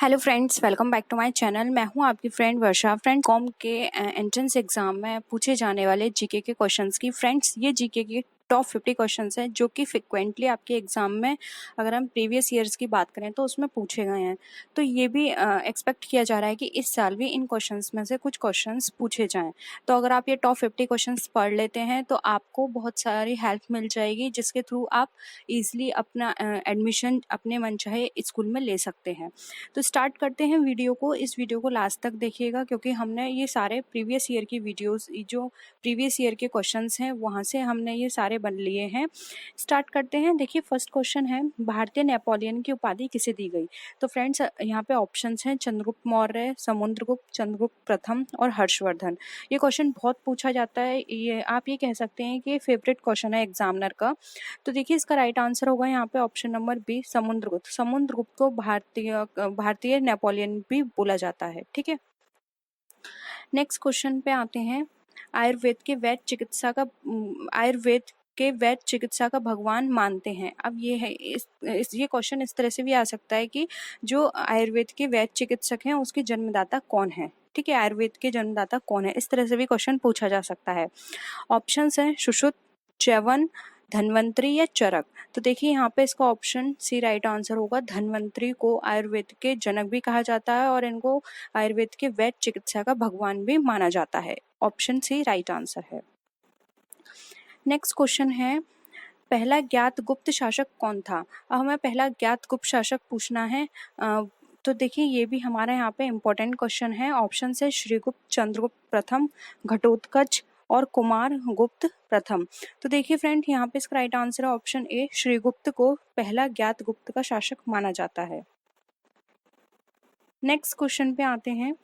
Hello friends, welcome back to my channel. मैं हूं आपकी फ्रेंड वर्षा। फ्रेंड कॉम के एंट्रेंस एग्जाम में पूछे जाने वाले जीके के क्वेश्चंस की फ्रेंड्स ये जीके के टॉप 50 क्वेश्चंस हैं जो कि फ्रिक्वेंटली आपके एग्जाम में, अगर हम प्रीवियस ईयर्स की बात करें तो उसमें पूछे गए हैं। तो ये भी एक्सपेक्ट किया जा रहा है कि इस साल भी इन क्वेश्चंस में से कुछ क्वेश्चंस पूछे जाएं। तो अगर आप ये टॉप 50 क्वेश्चंस पढ़ लेते हैं तो आपको बहुत सारी हेल्प मिल जाएगी, जिसके थ्रू आप इजीली अपना एडमिशन अपने मनचाहे स्कूल में ले सकते हैं। तो स्टार्ट करते हैं वीडियो को। इस वीडियो को लास्ट तक देखिएगा क्योंकि हमने ये सारे प्रीवियस ईयर की वीडियोस, जो प्रीवियस ईयर के क्वेश्चंस हैं वहाँ से हमने ये सारे बन लिए हैं। स्टार्ट करते हैं। देखिए फर्स्ट क्वेश्चन है, भारतीय नेपोलियन की उपाधि किसे दी गई? तो फ्रेंड्स यहाँ पे ऑप्शंस हैं चंद्रगुप्त मौर्य, समुद्रगुप्त, चंद्रगुप्त प्रथम और हर्षवर्धन। ये क्वेश्चन बहुत पूछा जाता है, ये आप ये कह सकते हैं कि फेवरेट क्वेश्चन है एग्जामिनर का। तो देखिए इसका राइट आंसर होगा यहाँ पे option number B, Samudragupta. Samudragupta को भारतीय नेपोलियन भी बोला जाता है। ठीक है, नेक्स्ट क्वेश्चन पे आते हैं। आयुर्वेद के वैद्य चिकित्सा का भगवान मानते हैं। अब ये है ये क्वेश्चन इस तरह से भी आ सकता है कि जो आयुर्वेद के वैद्य चिकित्सक हैं उसके जन्मदाता कौन है। ठीक है, आयुर्वेद के जन्मदाता कौन है, इस तरह से भी क्वेश्चन पूछा जा सकता है। ऑप्शंस हैं सुश्रुत, च्यवन, धन्वंतरी या चरक। तो देखिए यहाँ पे इसका ऑप्शन सी राइट आंसर होगा। धन्वंतरी को आयुर्वेद के जनक भी कहा जाता है और इनको आयुर्वेद के वैद्य चिकित्सा का भगवान भी माना जाता है। ऑप्शन सी राइट आंसर है। नेक्स्ट क्वेश्चन है, पहला ज्ञात गुप्त शासक कौन था? अब हमें पहला ज्ञात गुप्त शासक पूछना है। तो देखिए ये भी हमारा यहाँ पे इम्पोर्टेंट क्वेश्चन है। ऑप्शन है श्रीगुप्त, चंद्रगुप्त प्रथम, घटोत्कच और कुमार गुप्त प्रथम। तो देखिए फ्रेंड यहाँ पे इसका राइट आंसर है ऑप्शन ए, श्रीगुप्त को पहला ज्ञात गुप्त का शासक माना जाता है। नेक्स्ट क्वेश्चन पे आते हैं।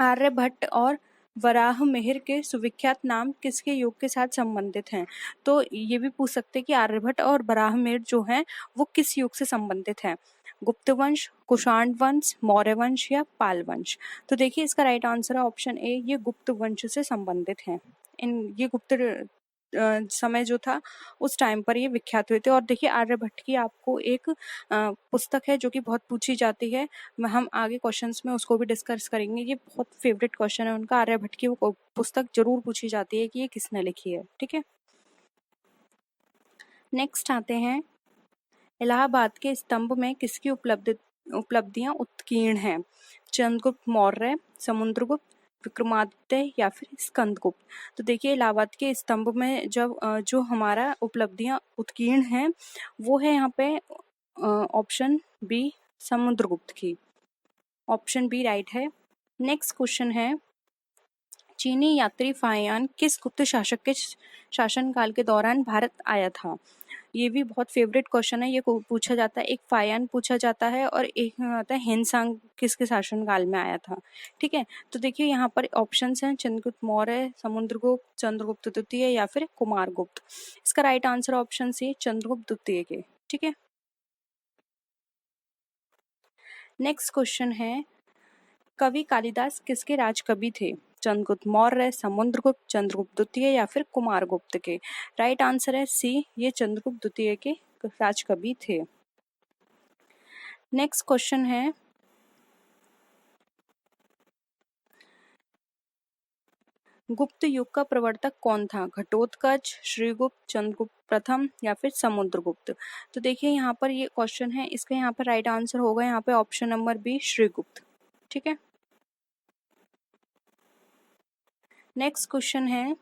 आर्यभट्ट और वराह मिहिर के सुविख्यात नाम किसके युग के साथ संबंधित हैं? तो ये भी पूछ सकते हैं कि आर्यभट्ट और वराह मिहिर जो हैं वो किस युग से संबंधित हैं? गुप्त वंश, कुषाण वंश, मौर्य वंश या पाल वंश। तो देखिए इसका राइट आंसर है ऑप्शन ए, ये गुप्त वंश से संबंधित हैं। ये गुप्त समय जो था उस टाइम पर ये विख्यात हुए थे। और देखिए आर्यभट्ट की आपको एक पुस्तक है जो कि बहुत पूछी जाती है, हम आगे क्वेश्चंस में उसको भी डिस्कस करेंगे। ये बहुत फेवरेट क्वेश्चन है उनका। आर्यभट्ट की वो पुस्तक जरूर पूछी जाती है कि ये किसने लिखी है। ठीक है, नेक्स्ट आते हैं। इलाहाबाद के स्तंभ में किसकी उपलब्धियां उत्कीर्ण हैं? चंद्रगुप्त मौर्य, समुद्रगुप्त, विक्रमादित्य या फिर स्कंदगुप्त। तो देखिए इलाहाबाद के स्तंभ में जब जो हमारा उपलब्धियां उत्कीर्ण हैं वो है यहाँ पे ऑप्शन बी, समुद्रगुप्त की। ऑप्शन बी राइट है। नेक्स्ट क्वेश्चन है, चीनी यात्री फाहियान किस गुप्त शासक के शासनकाल के दौरान भारत आया था? ये भी बहुत फेवरेट क्वेश्चन है। ये पूछा जाता है, एक फाहियान पूछा जाता है और एक में आता है हिंसांग किसके शासनकाल में आया था। ठीक है, तो देखिए यहाँ पर ऑप्शंस हैं चंद्रगुप्त मौर्य, समुद्रगुप्त, चंद्रगुप्त द्वितीय या फिर कुमारगुप्त। इसका right answer option C, Chandragupta द्वितीय के। ठीक है, नेक्स्ट क्वेश्चन है, कवि कालिदास किसके राजकवि थे? चंद्रगुप्त मौर्य, समुद्रगुप्त, चंद्रगुप्त द्वितीय या फिर कुमारगुप्त के। राइट आंसर है सी, ये चंद्रगुप्त द्वितीय के राजकवि थे। नेक्स्ट क्वेश्चन है, गुप्त युग का प्रवर्तक कौन था? घटोत्कच, श्रीगुप्त, चंद्रगुप्त प्रथम या फिर समुद्रगुप्त। तो देखिए यहाँ पर ये क्वेश्चन है, इसका यहाँ पर राइट आंसर होगा यहाँ पे ऑप्शन नंबर बी, श्रीगुप्त। ठीक है, नेक्स्ट क्वेश्चन है,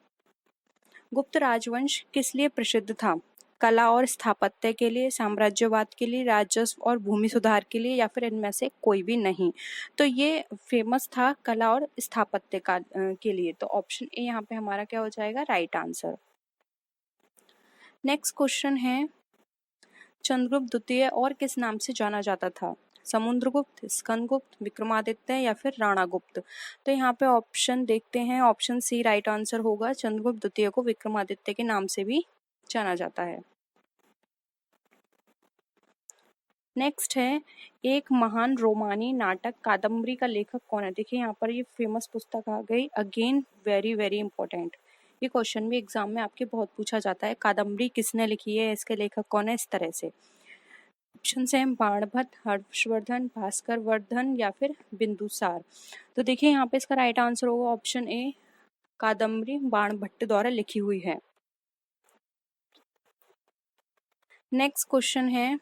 गुप्त राजवंश किस लिए प्रसिद्ध था? कला और स्थापत्य के लिए, साम्राज्यवाद के लिए, राजस्व और भूमि सुधार के लिए या फिर इनमें से कोई भी नहीं। तो ये फेमस था कला और स्थापत्य का के लिए। तो ऑप्शन ए यहाँ पे हमारा क्या हो जाएगा, राइट आंसर। नेक्स्ट क्वेश्चन है, चंद्रगुप्त द्वितीय और किस नाम से जाना जाता था? समुद्रगुप्त, स्कंदगुप्त, विक्रमादित्य या फिर राणागुप्त। तो यहाँ पे ऑप्शन देखते हैं, ऑप्शन सी राइट आंसर होगा। चंद्रगुप्त द्वितीय को विक्रमादित्य के नाम से भी जाना जाता है। नेक्स्ट है, एक महान रोमानी नाटक कादम्बरी का लेखक कौन है? देखिए यहाँ पर ये फेमस पुस्तक आ गई, अगेन वेरी वेरी इंपॉर्टेंट। ये क्वेश्चन भी एग्जाम में आपके बहुत पूछा जाता है, कादम्बरी किसने लिखी है, इसके लेखक कौन है, इस तरह से। ऑप्शन हैं बाणभट्ट, हर्षवर्धन, भास्कर वर्धन या फिर बिंदुसार। तो देखिए यहाँ पे इसका राइट आंसर होगा ऑप्शन ए, कादम्बरी बाणभट्ट द्वारा लिखी हुई है। नेक्स्ट क्वेश्चन है,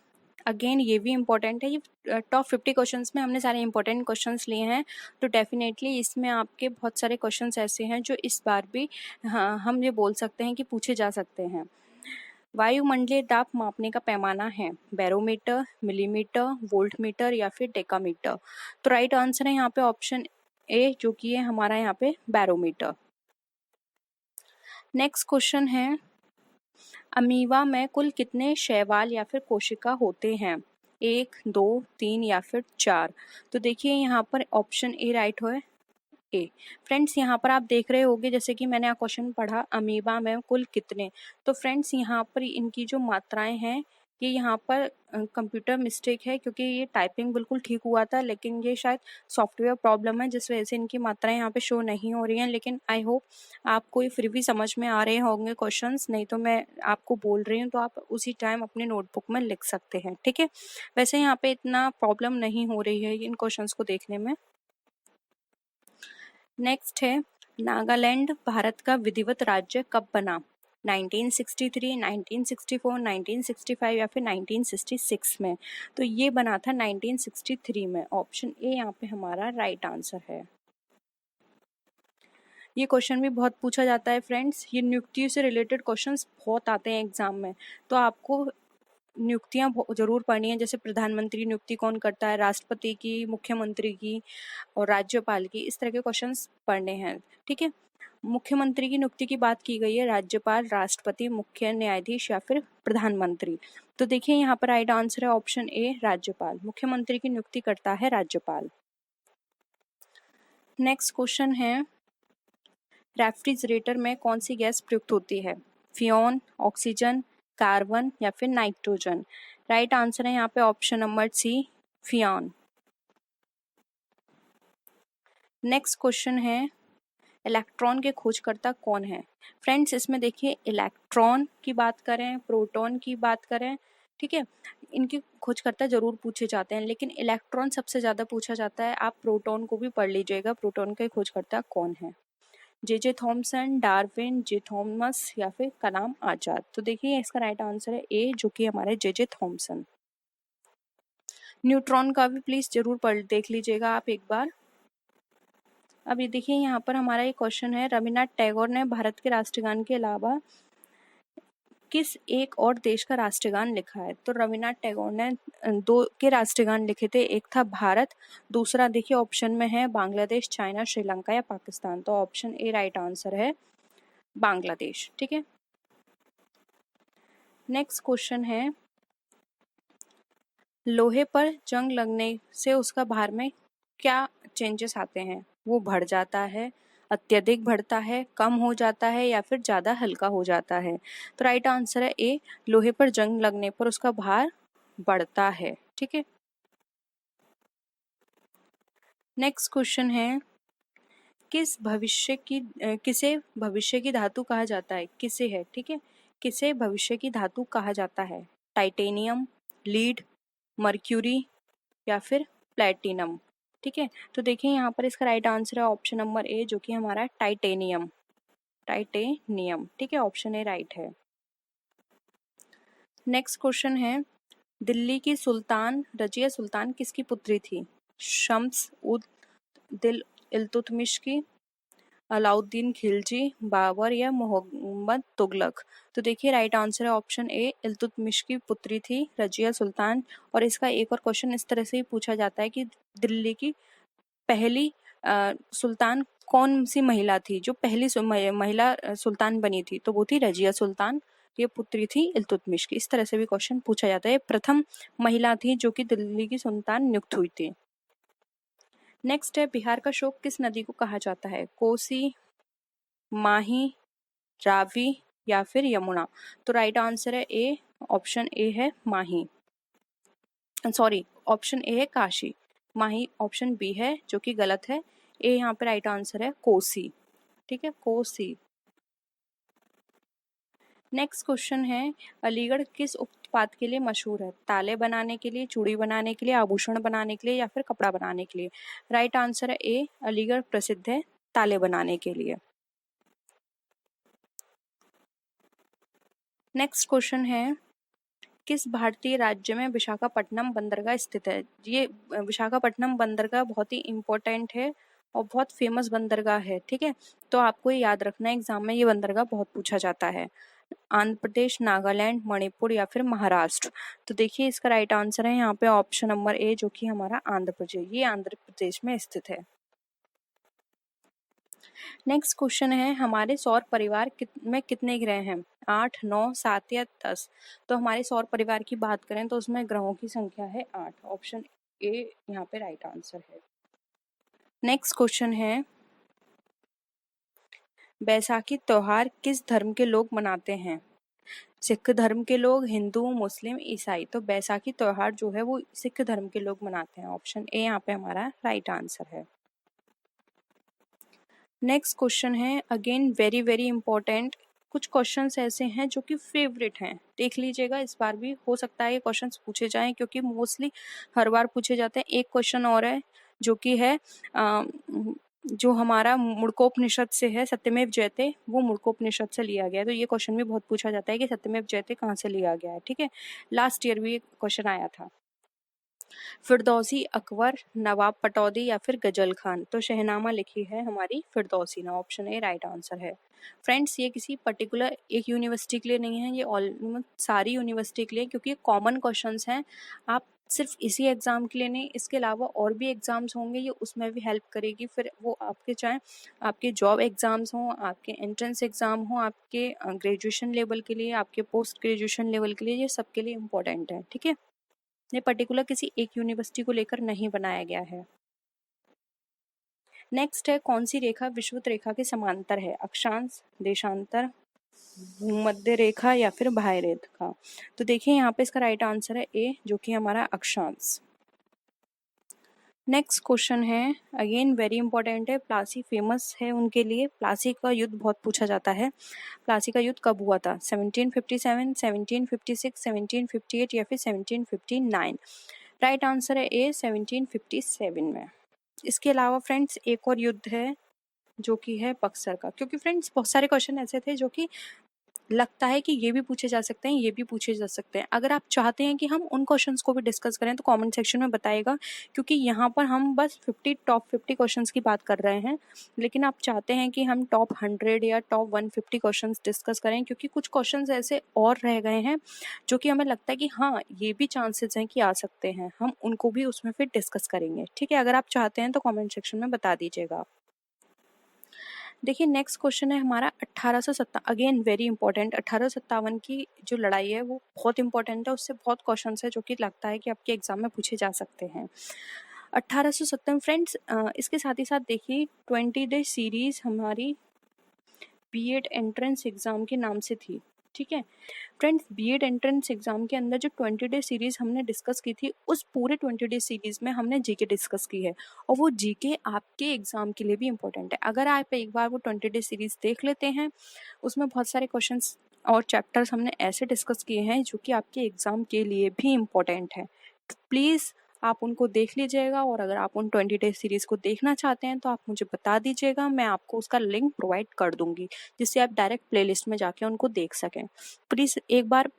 अगेन ये भी इम्पोर्टेंट है। ये टॉप 50 क्वेश्चंस में हमने सारे इम्पोर्टेंट क्वेश्चंस लिए हैं, तो डेफिनेटली इसमें आपके बहुत सारे क्वेश्चंस ऐसे हैं जो इस बार भी हाँ हम ये बोल सकते हैं कि पूछे जा सकते हैं। वायुमंडलीय दाब मापने का पैमाना है बैरोमीटर, मिलीमीटर, वोल्टमीटर या फिर डेकामीटर। तो राइट आंसर है यहाँ पे ऑप्शन ए, जो कि है हमारा यहाँ पे बैरोमीटर। नेक्स्ट क्वेश्चन है, अमीबा में कुल कितने शैवाल या फिर कोशिका होते हैं? 1, 2, 3 या फिर 4। तो देखिए यहाँ पर ऑप्शन ए राइट है, ए। फ्रेंड्स यहाँ पर आप देख रहे होंगे, जैसे कि मैंने क्वेश्चन पढ़ा अमीबा में कुल कितने, तो फ्रेंड्स यहाँ पर इनकी जो मात्राएं हैं ये यहाँ पर कंप्यूटर मिस्टेक है, क्योंकि ये टाइपिंग बिल्कुल ठीक हुआ था, लेकिन ये शायद सॉफ्टवेयर प्रॉब्लम है जिस वजह से इनकी मात्राएं यहाँ पे शो नहीं हो रही हैं। लेकिन आई होप आपको ये फिर भी समझ में आ रहे होंगे क्वेश्चंस, नहीं तो मैं आपको बोल रही हूँ तो आप उसी टाइम अपनी नोटबुक में लिख सकते हैं, ठीक है। वैसे यहाँ पे इतना प्रॉब्लम नहीं हो रही है इन क्वेश्चंस को देखने में। नेक्स्ट है, नागालैंड भारत का विधिवत राज्य कब बना? 1963, 1964, 1965 या फिर 1966 में। तो ये बना था 1963 में। ऑप्शन ए यहाँ पे हमारा राइट आंसर है। ये क्वेश्चन भी बहुत पूछा जाता है फ्रेंड्स, ये नियुक्तियों से रिलेटेड क्वेश्चंस बहुत आते हैं एग्जाम में, तो आपको नियुक्तियां जरूर पढ़नी है। जैसे प्रधानमंत्री नियुक्ति कौन करता है, राष्ट्रपति की, मुख्यमंत्री की और राज्यपाल की, इस तरह के क्वेश्चंस पढ़ने हैं, ठीक है। मुख्यमंत्री की नियुक्ति की बात की गई है, राज्यपाल, राष्ट्रपति, मुख्य न्यायाधीश या फिर प्रधानमंत्री। तो देखिए यहाँ पर राइट आंसर है ऑप्शन ए, राज्यपाल। मुख्यमंत्री की नियुक्ति करता है राज्यपाल। नेक्स्ट क्वेश्चन है, रेफ्रिजरेटर में कौन सी गैस प्रयुक्त होती है? फ्योन, ऑक्सीजन, कार्बन या फिर नाइट्रोजन। राइट आंसर है यहाँ पे ऑप्शन नंबर सी, फ्योन। नेक्स्ट क्वेश्चन है, इलेक्ट्रॉन के खोजकर्ता कौन है? फ्रेंड्स इसमें देखिए, इलेक्ट्रॉन की बात करें, प्रोटॉन की बात करें, ठीक है, इनके खोजकर्ता जरूर पूछे जाते हैं, लेकिन इलेक्ट्रॉन सबसे ज्यादा पूछा जाता है। आप प्रोटॉन को भी पढ़ लीजिएगा, प्रोटॉन के खोजकर्ता कौन है? जे थॉमसन, डार्विन, जे थॉमस या फिर कलाम आजाद। तो देखिए इसका राइट आंसर है ए, जो कि हमारे जे थॉमसन। न्यूट्रॉन का भी प्लीज जरूर पढ़ देख लीजिएगा आप एक बार। अब ये देखिए यहाँ पर हमारा ये क्वेश्चन है, रविन्द्रनाथ टैगोर ने भारत के राष्ट्रगान के अलावा किस एक और देश का राष्ट्रगान लिखा है? तो रविन्द्रनाथ टैगोर ने दो के राष्ट्रगान लिखे थे, एक था भारत, दूसरा देखिए ऑप्शन में है बांग्लादेश, चाइना, श्रीलंका या पाकिस्तान। तो ऑप्शन ए राइट आंसर है, बांग्लादेश, ठीक है। नेक्स्ट क्वेश्चन है, लोहे पर जंग लगने से उसका भार में क्या चेंजेस आते हैं? वो बढ़ जाता है, अत्यधिक बढ़ता है, कम हो जाता है या फिर ज्यादा हल्का हो जाता है। तो राइट आंसर है ए, लोहे पर जंग लगने पर उसका भार बढ़ता है, ठीक है। नेक्स्ट क्वेश्चन है, किसे भविष्य की धातु कहा जाता है? किसे है, ठीक है, किसे भविष्य की धातु कहा जाता है? टाइटेनियम, लीड, मर्क्यूरी या फिर प्लेटिनम, ठीक है। तो देखिए यहाँ पर इसका राइट आंसर है ऑप्शन नंबर ए, जो कि हमारा टाइटेनियम, टाइटेनियम, ठीक है, ऑप्शन ए राइट है। नेक्स्ट क्वेश्चन है, दिल्ली की सुल्तान रजिया सुल्तान किसकी पुत्री थी? शम्स उद दिल इल्तुतमिश की, अलाउद्दीन खिलजी, बाबर या मोहम्मद तुगलक। तो देखिए राइट आंसर है ऑप्शन ए, इल्तुतमिश की पुत्री थी रजिया सुल्तान। और इसका एक और क्वेश्चन इस तरह से ही पूछा जाता है कि दिल्ली की पहली सुल्तान कौन सी महिला थी, जो पहली महिला सुल्तान बनी थी? तो वो थी रजिया सुल्तान, ये पुत्री थी इल्तुतमिश की। इस तरह से भी क्वेश्चन पूछा जाता है, प्रथम महिला थी जो कि दिल्ली की सुल्तान नियुक्त हुई थी। नेक्स्ट है, बिहार का शोक किस नदी को कहा जाता है? कोसी, माही, रावी या फिर यमुना। तो राइट आंसर है ए, ऑप्शन ए है माही, सॉरी ऑप्शन ए है काशी, माही ऑप्शन बी है जो कि गलत है। ए यहाँ पे राइट आंसर है कोसी, ठीक है, कोसी। नेक्स्ट क्वेश्चन है, अलीगढ़ किस उत्पाद के लिए मशहूर है? ताले बनाने के लिए, चूड़ी बनाने के लिए, आभूषण बनाने के लिए या फिर कपड़ा बनाने के लिए? राइट आंसर है ए, अलीगढ़ प्रसिद्ध है ताले बनाने के लिए। नेक्स्ट क्वेश्चन है, किस भारतीय राज्य में विशाखापट्टनम बंदरगाह स्थित है? ये विशाखापट्टनम बंदरगाह बहुत ही इम्पोर्टेंट है और बहुत फेमस बंदरगाह है, ठीक है। तो आपको ये याद रखना है, एग्जाम में ये बंदरगाह बहुत पूछा जाता है। आंध्र प्रदेश, नागालैंड, मणिपुर या फिर महाराष्ट्र? तो देखिए इसका राइट आंसर है यहाँ पे ऑप्शन नंबर ए, जो कि हमारा आंध्र प्रदेश, ये आंध्र प्रदेश में स्थित है। नेक्स्ट क्वेश्चन है, हमारे सौर परिवार में कितने ग्रह हैं? 8, 9, 7 या 10? तो हमारे सौर परिवार की बात करें तो उसमें ग्रहों की संख्या है 8। ऑप्शन ए यहाँ पे राइट आंसर है। नेक्स्ट क्वेश्चन है, बैसाखी त्योहार किस धर्म के लोग मनाते हैं? सिख धर्म के लोग, हिंदू, मुस्लिम, ईसाई? तो बैसाखी त्योहार जो है वो सिख धर्म के लोग मनाते हैं। ऑप्शन ए यहाँ पे हमारा राइट आंसर है। नेक्स्ट क्वेश्चन है, अगेन वेरी वेरी इंपॉर्टेंट। कुछ क्वेश्चंस ऐसे हैं जो कि फेवरेट हैं, देख लीजिएगा, इस बार भी हो सकता है ये क्वेश्चंस पूछे जाएं क्योंकि मोस्टली हर बार पूछे जाते हैं। एक क्वेश्चन और है जो कि है जो हमारा मुड़कोपनिषद से है, सत्यमेव जयते, वो मुड़कोपनिषद से लिया गया है। तो ये क्वेश्चन भी बहुत पूछा जाता है कि सत्यमेव जयते कहाँ से लिया गया है, ठीक है। लास्ट ईयर भी एक क्वेश्चन आया था। फिरदौसी, अकबर, नवाब पटौदी या फिर गजल खान? तो शहनामा लिखी है हमारी फिरदौसी ने। ऑप्शन ए राइट आंसर है। फ्रेंड्स, ये किसी पर्टिकुलर एक यूनिवर्सिटी के लिए नहीं है, ये ऑलमोस्ट सारी यूनिवर्सिटी के लिए, क्योंकि ये कॉमन क्वेश्चंस हैं। आप सिर्फ इसी एग्जाम के लिए नहीं, इसके अलावा और भी एग्जाम्स होंगे, ये उसमें भी हेल्प करेगी। फिर वो आपके चाहे आपके जॉब एग्जाम्स हों, आपके एंट्रेंस एग्जाम हों, आपके ग्रेजुएशन लेवल के लिए, आपके पोस्ट ग्रेजुएशन लेवल के लिए, ये सबके लिए इम्पोर्टेंट है, ठीक है। ये पर्टिकुलर किसी एक यूनिवर्सिटी को लेकर नहीं बनाया गया है। नेक्स्ट है, कौन सी रेखा विषुवत रेखा के समांतर है? अक्षांश, देशांतर, भूमध्य रेखा या फिर बाह्य रेखा? तो देखिए यहाँ पे इसका राइट आंसर है ए, जो कि हमारा अक्षांश। नेक्स्ट क्वेश्चन है, अगेन वेरी इंपॉर्टेंट है, प्लासी फेमस है उनके लिए। प्लासी का युद्ध बहुत पूछा जाता है। प्लासी का युद्ध कब हुआ था? 1757, 1756, 1758 या फिर 1759? राइट आंसर है ए, 1757 में। इसके अलावा फ्रेंड्स एक और युद्ध है जो कि है बक्सर का, क्योंकि फ्रेंड्स बहुत सारे क्वेश्चन ऐसे थे जो कि लगता है कि ये भी पूछे जा सकते हैं, ये भी पूछे जा सकते हैं। अगर आप चाहते हैं कि हम उन क्वेश्चंस को भी डिस्कस करें तो कमेंट सेक्शन में बताइएगा, क्योंकि यहाँ पर हम बस टॉप 50 क्वेश्चंस की बात कर रहे हैं, लेकिन आप चाहते हैं कि हम टॉप 100 या टॉप 150 क्वेश्चंस डिस्कस करें, क्योंकि कुछ क्वेश्चंस ऐसे और रह गए हैं जो कि हमें लगता है कि हाँ ये भी चांसेस हैं कि आ सकते हैं, हम उनको भी उसमें फिर डिस्कस करेंगे, ठीक है। अगर आप चाहते हैं तो कॉमेंट सेक्शन में बता दीजिएगा। देखिए नेक्स्ट क्वेश्चन है हमारा 1857, अगेन वेरी इंपॉर्टेंट। 1857 की जो लड़ाई है वो बहुत इंपॉर्टेंट है, उससे बहुत क्वेश्चन है जो कि लगता है कि आपके एग्जाम में पूछे जा सकते हैं। 1857 फ्रेंड्स, इसके साथ ही साथ देखिए 20 डे सीरीज हमारी बीएड एंट्रेंस एग्जाम के नाम से थी, ठीक है। फ्रेंड्स, बीएड एंट्रेंस एग्जाम के अंदर जो 20 डे सीरीज हमने डिस्कस की थी, उस पूरे 20 डे सीरीज में हमने जीके डिस्कस की है, और वो जीके आपके एग्जाम के लिए भी इम्पोर्टेंट है। अगर आप एक बार वो 20 डे सीरीज देख लेते हैं, उसमें बहुत सारे क्वेश्चंस और चैप्टर्स हमने ऐसे डिस्कस किए हैं जो कि आपके एग्जाम के लिए भी इम्पोर्टेंट है। प्लीज़ आप उनको देख लीजिएगा, और अगर आप उन 20 डे सीरीज को देखना चाहते हैं तो आप मुझे बता दीजिएगा, मैं आपको उसका लिंक प्रोवाइड कर दूंगी, जिससे आप डायरेक्ट प्लेलिस्ट में जाके उनको देख सकें। प्लीज़ एक बार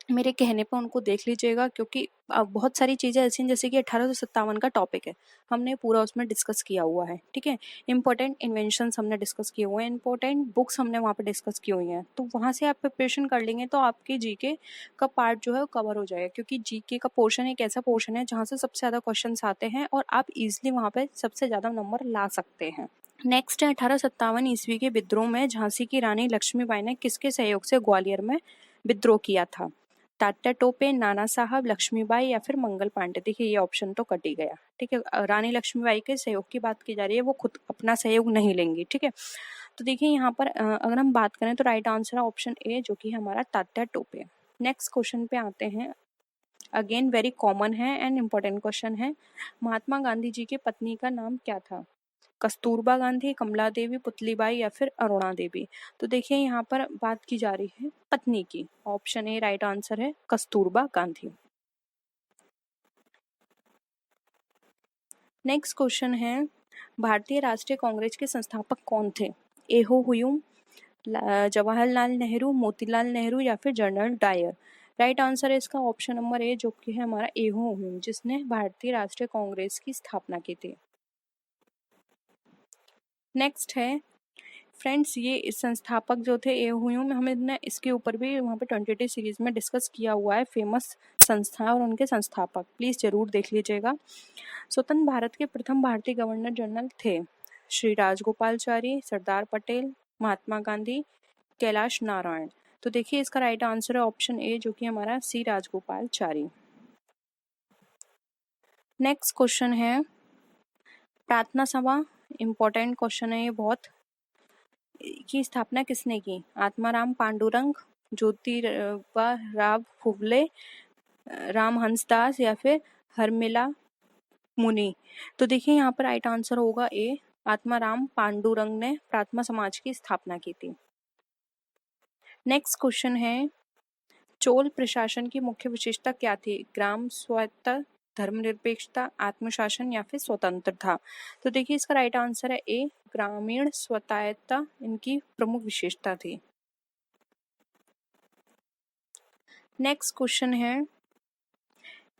मेरे कहने पे उनको देख लीजिएगा, क्योंकि बहुत सारी चीज़ें ऐसी हैं, जैसे कि 1857 का टॉपिक है, हमने पूरा उसमें डिस्कस किया हुआ है, ठीक है। इंपॉर्टेंट इन्वेंशंस हमने डिस्कस किए हुए हैं, इंपॉर्टेंट बुक्स हमने वहाँ पे डिस्कस की हुई हैं, तो वहाँ से आप प्रिपरेशन कर लेंगे तो आपके जीके का पार्ट जो है वो कवर हो जाएगा, क्योंकि जीके का पोर्शन एक ऐसा पोर्शन है जहाँ से सबसे ज़्यादा क्वेश्चन आते हैं और आप ईजिली वहाँ पर सबसे ज़्यादा नंबर ला सकते हैं। नेक्स्ट है, 1857 ईस्वी के विद्रोह में झांसी की रानी लक्ष्मीबाई ने किसके सहयोग से ग्वालियर में विद्रोह किया था? तात्या टोपे, नाना साहब, लक्ष्मीबाई या फिर मंगल पांडे? देखिए ये ऑप्शन तो कट ही गया, ठीक है। रानी लक्ष्मीबाई के सहयोग की बात की जा रही है, वो खुद अपना सहयोग नहीं लेंगी, ठीक है। तो देखिए यहाँ पर अगर हम बात करें तो राइट आंसर है ऑप्शन ए, जो कि हमारा तात्या टोपे। नेक्स्ट क्वेश्चन पे आते हैं, अगेन वेरी कॉमन है एंड इम्पोर्टेंट क्वेश्चन है, महात्मा गांधी जी की पत्नी का नाम क्या था? कस्तूरबा गांधी, कमला देवी, पुतलीबाई या फिर अरुणा देवी। तो देखिए यहाँ पर बात की जा रही है पत्नी की। ऑप्शन ए राइट आंसर है कस्तूरबा गांधी। नेक्स्ट क्वेश्चन है, भारतीय राष्ट्रीय कांग्रेस के संस्थापक कौन थे? ए हो हुयूम, जवाहरलाल नेहरू, मोतीलाल नेहरू या फिर जनरल डायर। राइट आंसर है इसका ऑप्शन नंबर ए, जो कि है हमारा ए हो हुयूम, जिसने भारतीय राष्ट्रीय कांग्रेस की स्थापना की थी। नेक्स्ट है फ्रेंड्स, ये इस संस्थापक जो थे ए हुयूम, हमने इसके ऊपर भी वहाँ पे 20 सीरीज में डिस्कस किया हुआ है, फेमस संस्था और उनके संस्थापक, प्लीज जरूर देख लीजिएगा। स्वतंत्र भारत के प्रथम भारतीय गवर्नर जनरल थे श्री राजगोपालचारी, सरदार पटेल, महात्मा गांधी, कैलाश नारायण। तो देखिए इसका राइट आंसर है ऑप्शन ए, जो कि हमारा सी राजगोपालचारी। नेक्स्ट क्वेश्चन है, प्रार्थना सभा, इंपॉर्टेंट क्वेश्चन है ये बहुत, की स्थापना किसने की? आत्माराम पांडुरंग, ज्योतिबा राव फुले, राम हंसदास या फिर हरमिला मुनि। तो देखिए यहाँ पर राइट आंसर होगा ए, आत्माराम पांडुरंग ने प्रार्थना समाज की स्थापना की थी। नेक्स्ट क्वेश्चन है, चोल प्रशासन की मुख्य विशेषता क्या थी? ग्राम स्वायत्तता, धर्मनिरपेक्षता, आत्मशासन या फिर स्वतंत्रता। तो देखिए इसका राइट आंसर है ए, ग्रामीण स्वायत्तता इनकी प्रमुख विशेषता थी। नेक्स्ट क्वेश्चन है,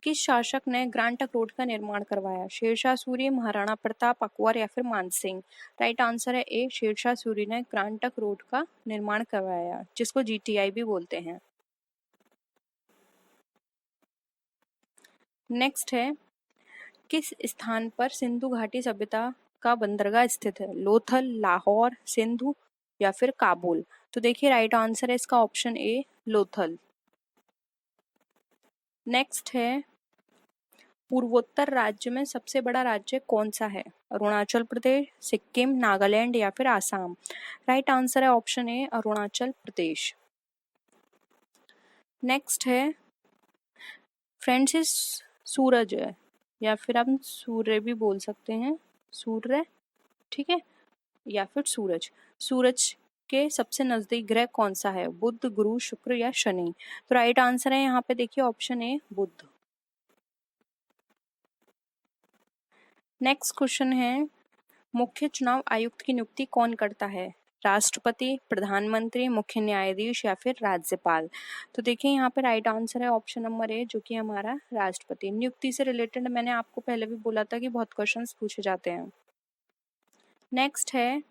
किस शासक ने ग्रांड ट्रंक रोड का निर्माण करवाया? शेरशाह सूरी, महाराणा प्रताप, अकबर या फिर मानसिंह। राइट आंसर है ए, शेरशाह सूरी ने ग्रांड ट्रंक रोड का निर्माण करवाया, जिसको जीटीआई भी बोलते हैं। नेक्स्ट है, किस स्थान पर सिंधु घाटी सभ्यता का बंदरगाह स्थित है? लोथल, लाहौर, सिंधु या फिर काबुल। तो देखिए राइट आंसर है इसका ऑप्शन ए, लोथल। नेक्स्ट है, पूर्वोत्तर राज्य में सबसे बड़ा राज्य कौन सा है? अरुणाचल प्रदेश, सिक्किम, नागालैंड या फिर आसाम। राइट आंसर है option A, Arunachal Pradesh. Next है फ्रेंड्स, इस सूरज है या फिर हम सूर्य भी बोल सकते हैं, सूर्य, ठीक है, या फिर सूरज। सूरज के सबसे नजदीक ग्रह कौन सा है? बुध, गुरु, शुक्र या शनि। तो राइट आंसर है यहाँ पे देखिए option A, Budh. Next question है, मुख्य चुनाव आयुक्त की नियुक्ति कौन करता है? राष्ट्रपति, प्रधानमंत्री, मुख्य न्यायाधीश या फिर राज्यपाल। तो देखिए यहाँ पे राइट आंसर है ऑप्शन नंबर ए, जो कि हमारा राष्ट्रपति। नियुक्ति से रिलेटेड मैंने आपको पहले भी बोला था कि बहुत क्वेश्चंस पूछे जाते हैं। नेक्स्ट है,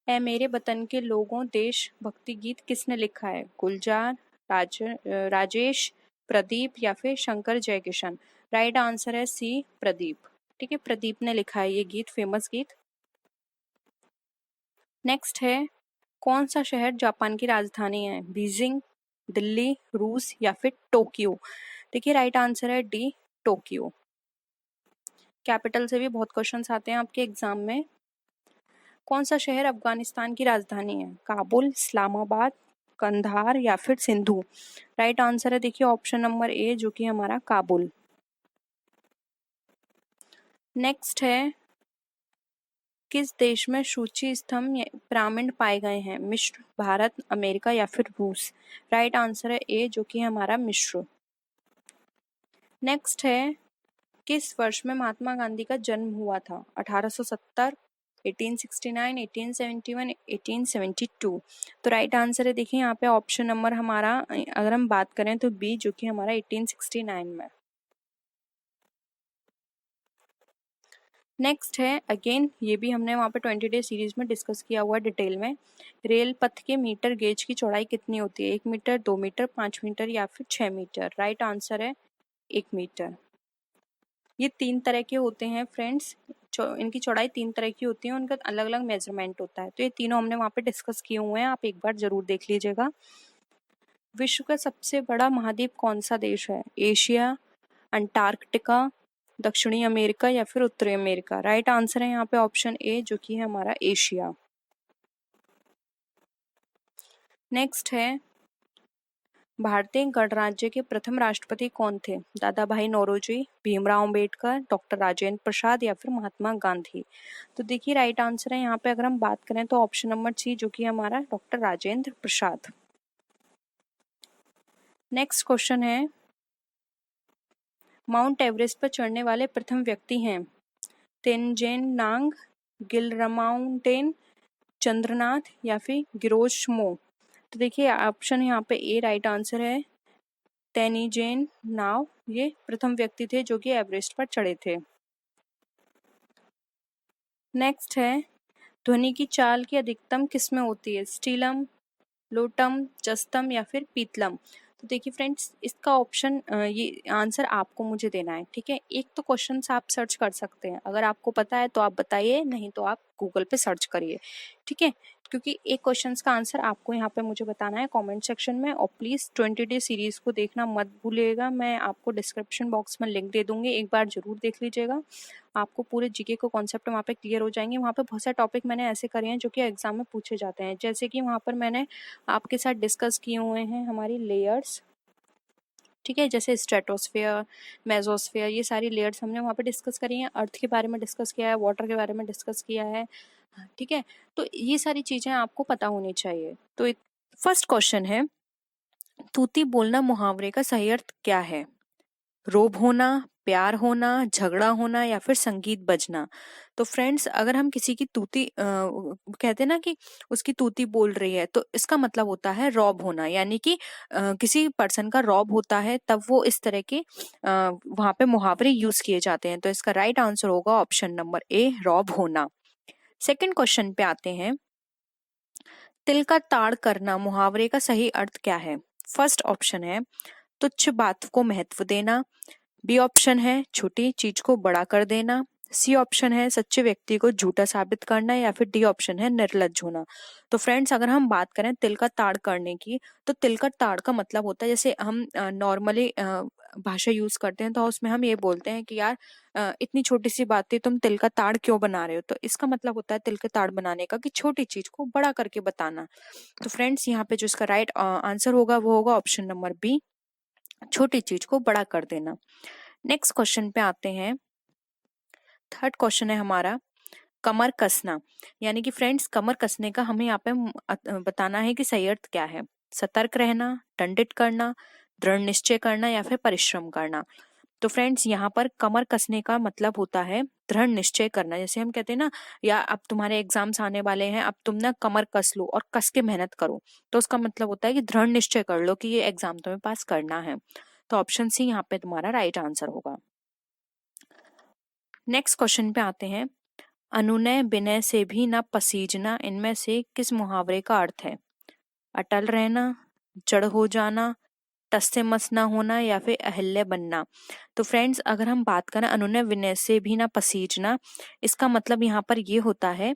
ए मेरे वतन के लोगों देश भक्ति गीत किसने लिखा है? गुलजार, राजेश, प्रदीप या फिर शंकर जयकिशन। राइट आंसर है सी, प्रदीप। ठीक है, प्रदीप ने लिखा है ये गीत, फेमस गीत। नेक्स्ट है, कौन सा शहर जापान की राजधानी है? बीजिंग, दिल्ली, रूस या फिर टोक्यो। देखिए राइट आंसर है डी, टोक्यो। कैपिटल से भी बहुत क्वेश्चंस आते हैं आपके एग्जाम में। कौन सा शहर अफगानिस्तान की राजधानी है? काबुल, इस्लामाबाद, कंधार या फिर सिंधु। राइट आंसर है देखिए ऑप्शन नंबर ए, जो कि हमारा काबुल। नेक्स्ट है, किस देश में सूची स्तंभ पिरामिड पाए गए हैं? मिस्र, भारत, अमेरिका या फिर रूस। राइट आंसर है ए, जो कि हमारा मिस्र। नेक्स्ट है, किस वर्ष में महात्मा गांधी का जन्म हुआ था? 1870, 1869, 1871, 1872। तो राइट आंसर है देखिए यहाँ पे ऑप्शन नंबर हमारा, अगर हम बात करें तो बी, जो कि हमारा 1869 में। नेक्स्ट है, अगेन ये भी हमने वहाँ पे 20 डे सीरीज में डिस्कस किया हुआ है डिटेल में। रेल पथ के मीटर गेज की चौड़ाई कितनी होती है? 1 मीटर, 2 मीटर, 5 मीटर या फिर 6 मीटर। राइट आंसर है 1 मीटर। ये 3 तरह के होते हैं फ्रेंड्स, इनकी चौड़ाई 3 तरह की होती है, उनका अलग अलग मेजरमेंट होता है। तो ये तीनों हमने वहाँ पे डिस्कस किए हुए हैं, आप एक बार जरूर देख लीजिएगा। विश्व का सबसे बड़ा महाद्वीप कौन सा देश है? एशिया, अंटार्कटिका, दक्षिणी अमेरिका या फिर उत्तरी अमेरिका। राइट आंसर है यहाँ पे ऑप्शन ए, जो कि है हमारा एशिया। नेक्स्ट है, भारतीय गणराज्य के प्रथम राष्ट्रपति कौन थे? दादा भाई नौरोजी, भीमराव अंबेडकर, डॉक्टर राजेंद्र प्रसाद या फिर महात्मा गांधी? तो देखिए राइट आंसर है यहाँ पे अगर हम बात करें तो ऑप्शन नंबर सी, जो कि हमारा doctor Rajendra Prasad. Next question है, माउंट एवरेस्ट पर चढ़ने वाले प्रथम व्यक्ति हैं? तेनजिन नांग, गिलरमाउंटेन, चंद्रनाथ या फिर गिरोशमो? तो देखिए ऑप्शन यहाँ पे ए राइट आंसर है, तेनिजेन नाव ये प्रथम व्यक्ति थे जो कि एवरेस्ट पर चढ़े थे। नेक्स्ट है, ध्वनि की चाल की अधिकतम किस में होती है? स्टीलम, लोटम, जस्तम या फिर पीतलम? तो देखिए फ्रेंड्स, इसका ऑप्शन ये आंसर आपको मुझे देना है, ठीक है। एक तो क्वेश्चन आप सर्च कर सकते हैं, अगर आपको पता है तो आप बताइए, नहीं तो आप गूगल पे सर्च करिए, ठीक है। क्योंकि एक क्वेश्चन का आंसर आपको यहाँ पे मुझे बताना है कमेंट सेक्शन में। और प्लीज़ 20 डे सीरीज को देखना मत भूलिएगा, मैं आपको डिस्क्रिप्शन बॉक्स में लिंक दे दूंगी, एक बार जरूर देख लीजिएगा, आपको पूरे जीके को कॉन्सेप्ट वहाँ पे क्लियर हो जाएंगे। वहाँ पे बहुत सारे टॉपिक मैंने ऐसे करे हैं जो कि एग्जाम में पूछे जाते हैं, जैसे कि वहाँ पर मैंने आपके साथ डिस्कस किए हुए हैं हमारी लेयर्स, ठीक है, जैसे स्ट्रेटोस्फेयर, मेसोस्फेयर, ये सारी लेयर्स हमने वहाँ पे डिस्कस करी हैं। अर्थ के बारे में डिस्कस किया है, वाटर के बारे में डिस्कस किया है, ठीक है। तो ये सारी चीजें आपको पता होनी चाहिए। तो फर्स्ट क्वेश्चन है, तूती बोलना मुहावरे का सही अर्थ क्या है? रोब होना, प्यार होना, झगड़ा होना या फिर संगीत बजना? तो फ्रेंड्स, अगर हम किसी की तूती कहते हैं ना कि उसकी तूती बोल रही है, तो इसका मतलब होता है रॉब होना, यानी कि किसी पर्सन का रॉब होता है, तब वो इस तरह के वहां पे मुहावरे यूज किए जाते हैं। तो इसका राइट आंसर होगा ऑप्शन नंबर ए, रॉब होना। सेकंड क्वेश्चन पे आते हैं, तिल का ताड़ करना मुहावरे का सही अर्थ क्या है? फर्स्ट ऑप्शन है तुच्छ बात को महत्व देना, बी ऑप्शन है छोटी चीज को बड़ा कर देना, सी ऑप्शन है सच्चे व्यक्ति को झूठा साबित करना या फिर डी ऑप्शन है निर्लज्ज होना। तो फ्रेंड्स, अगर हम बात करें तिल का ताड़ करने की, तो तिल का ताड़ का मतलब होता है, जैसे हम नॉर्मली भाषा यूज करते हैं तो उसमें हम ये बोलते हैं कि यार इतनी छोटी सी बात थी, तुम तिल का ताड़ क्यों बना रहे हो? तो इसका मतलब होता है तिल के ताड़ बनाने का कि छोटी चीज को बड़ा करके बताना। तो फ्रेंड्स, यहाँ पे जो इसका राइट आंसर होगा वो होगा ऑप्शन नंबर बी, छोटी चीज को बड़ा कर देना। नेक्स्ट क्वेश्चन पे आते हैं, थर्ड क्वेश्चन है हमारा, कमर कसना, यानी कि फ्रेंड्स कमर कसने का हमें यहाँ पे बताना है कि सही अर्थ क्या है? सतर्क रहना, दंडित करना, दृढ़ निश्चय करना या फिर परिश्रम करना? तो फ्रेंड्स, यहाँ पर कमर कसने का मतलब होता है दृढ़ निश्चय करना। जैसे हम कहते हैं ना, या अब तुम्हारे एग्जाम्स आने वाले हैं, अब तुम ना कमर कस लो और कस के मेहनत करो, तो उसका मतलब होता है कि दृढ़ निश्चय कर लो कि ये एग्जाम तुम्हें पास करना है। तो ऑप्शन सी यहाँ पे तुम्हारा राइट आंसर होगा। नेक्स्ट क्वेश्चन पे आते हैं, अनुनय विनय से भी न पसीजना, इनमें से किस मुहावरे का अर्थ है? अटल रहना, जड़ हो जाना, टस से मस ना होना या फिर अहिल्य बनना? तो फ्रेंड्स, अगर हम बात करें अनुनय विनय से भी ना पसीजना, इसका मतलब यहाँ पर ये होता है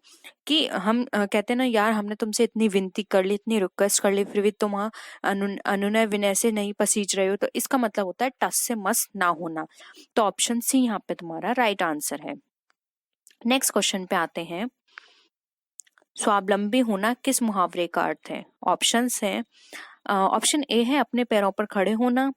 कि हम कहते हैं ना, यार हमने तुमसे इतनी विनती कर ली, इतनी रिक्वेस्ट कर ली, फिर भी तुम अनुनय विनय से नहीं पसीज रहे हो, तो इसका मतलब होता है टस से मस ना होना। तो ऑप्शन सी यहाँ पे तुम्हारा राइट आंसर है। नेक्स्ट क्वेश्चन पे आते हैं, स्वावलंबी होना किस मुहावरे का अर्थ है? ऑप्शंस हैं, ऑप्शन ए है अपने पैरों पर खड़े होना,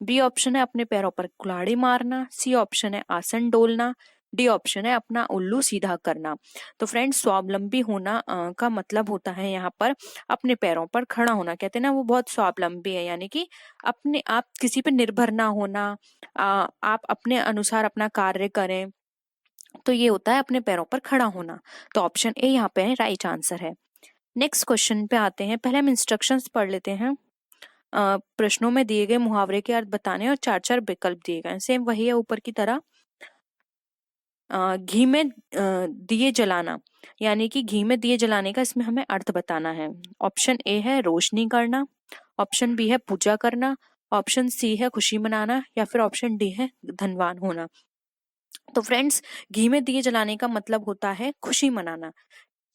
बी ऑप्शन है अपने पैरों पर कुल्हाड़ी मारना, सी ऑप्शन है आसन डोलना, डी ऑप्शन है अपना उल्लू सीधा करना। तो फ्रेंड्स, स्वावलंबी होना का मतलब होता है यहाँ पर अपने पैरों पर खड़ा होना। कहते हैं ना वो बहुत स्वावलंबी है, यानी कि अपने आप किसी पर निर्भर ना होना, आप अपने अनुसार अपना कार्य करें, तो ये होता है अपने पैरों पर खड़ा होना। तो ऑप्शन ए यहाँ पे राइट आंसर है। नेक्स्ट क्वेश्चन पे आते हैं, पहले हम इंस्ट्रक्शंस पढ़ लेते हैं। प्रश्नों में दिए गए मुहावरे के अर्थ बताने और 4-4 विकल्प दिए गए, सेम वही है ऊपर की तरह। घी में दिए जलाना, यानी कि घी में दिए जलाने का इसमें हमें अर्थ बताना है। ऑप्शन ए है रोशनी करना, ऑप्शन बी है पूजा करना, ऑप्शन सी है खुशी मनाना या फिर ऑप्शन डी है धनवान होना। तो फ्रेंड्स, घी में दिए जलाने का मतलब होता है खुशी मनाना।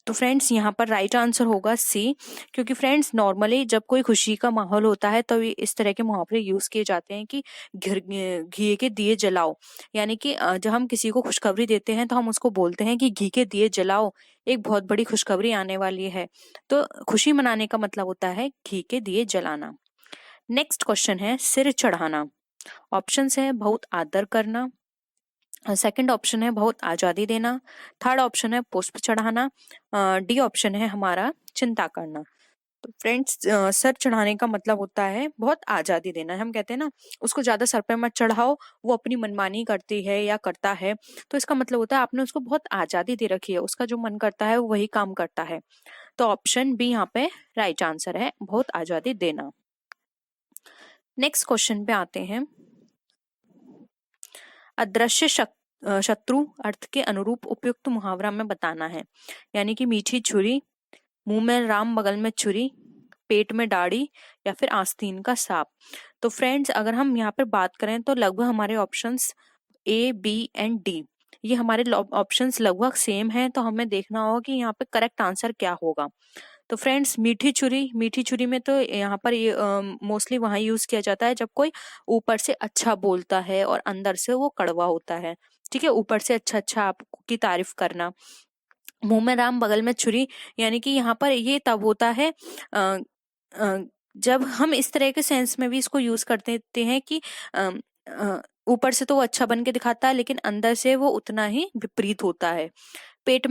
तो फ्रेंड्स, यहाँ पर राइट आंसर होगा सी, क्योंकि फ्रेंड्स नॉर्मली जब कोई खुशी का माहौल होता है तो इस तरह के मुहावरे यूज किए जाते हैं कि घी के दिए जलाओ, यानी कि जब हम किसी को खुशखबरी देते हैं तो हम उसको बोलते हैं कि घी के दिए जलाओ, एक बहुत बड़ी खुशखबरी आने वाली है। तो खुशी मनाने का मतलब होता है घी के दिए जलाना। नेक्स्ट क्वेश्चन है सिर चढ़ाना। ऑप्शंस है बहुत आदर करना, सेकंड ऑप्शन है बहुत आजादी देना, थर्ड ऑप्शन है पुष्प चढ़ाना, डी ऑप्शन है हमारा चिंता करना। तो फ्रेंड्स सर चढ़ाने का मतलब होता है बहुत आजादी देना। हम कहते हैं ना उसको ज्यादा सर पे मत चढ़ाओ, वो अपनी मनमानी करती है या करता है, तो इसका मतलब होता है आपने उसको बहुत आजादी दे रखी है, उसका जो मन करता है वो वही काम करता है। तो ऑप्शन बी यहाँ पे राइट आंसर है, बहुत आजादी देना। नेक्स्ट क्वेश्चन पे आते हैं। अदृश्य शत्रु अर्थ के अनुरूप उपयुक्त मुहावरा में बताना है, यानी कि मीठी छुरी, मुंह में राम बगल में छुरी, पेट में दाढ़ी, या फिर आस्तीन का सांप। तो फ्रेंड्स अगर हम यहाँ पर बात करें तो लगभग हमारे options A B and D, ये हमारे ऑप्शंस लगभग सेम हैं, तो हमें देखना होगा कि यहाँ पे करेक्ट आंसर क्या होगा। तो फ्रेंड्स मीठी छुरी में तो यहाँ पर ये मोस्टली वहां यूज किया जाता है जब कोई ऊपर से अच्छा बोलता है और अंदर से वो कड़वा होता है। ठीक है, ऊपर से अच्छा अच्छा आपकी तारीफ करना। मुंह में राम बगल में छुरी, यानी कि यहाँ पर ये तब होता है जब हम इस तरह के सेंस में भी इसको यूज कर देते हैं कि ऊपर से तो वो अच्छा बन के दिखाता है लेकिन अंदर से वो उतना ही विपरीत होता है। पेट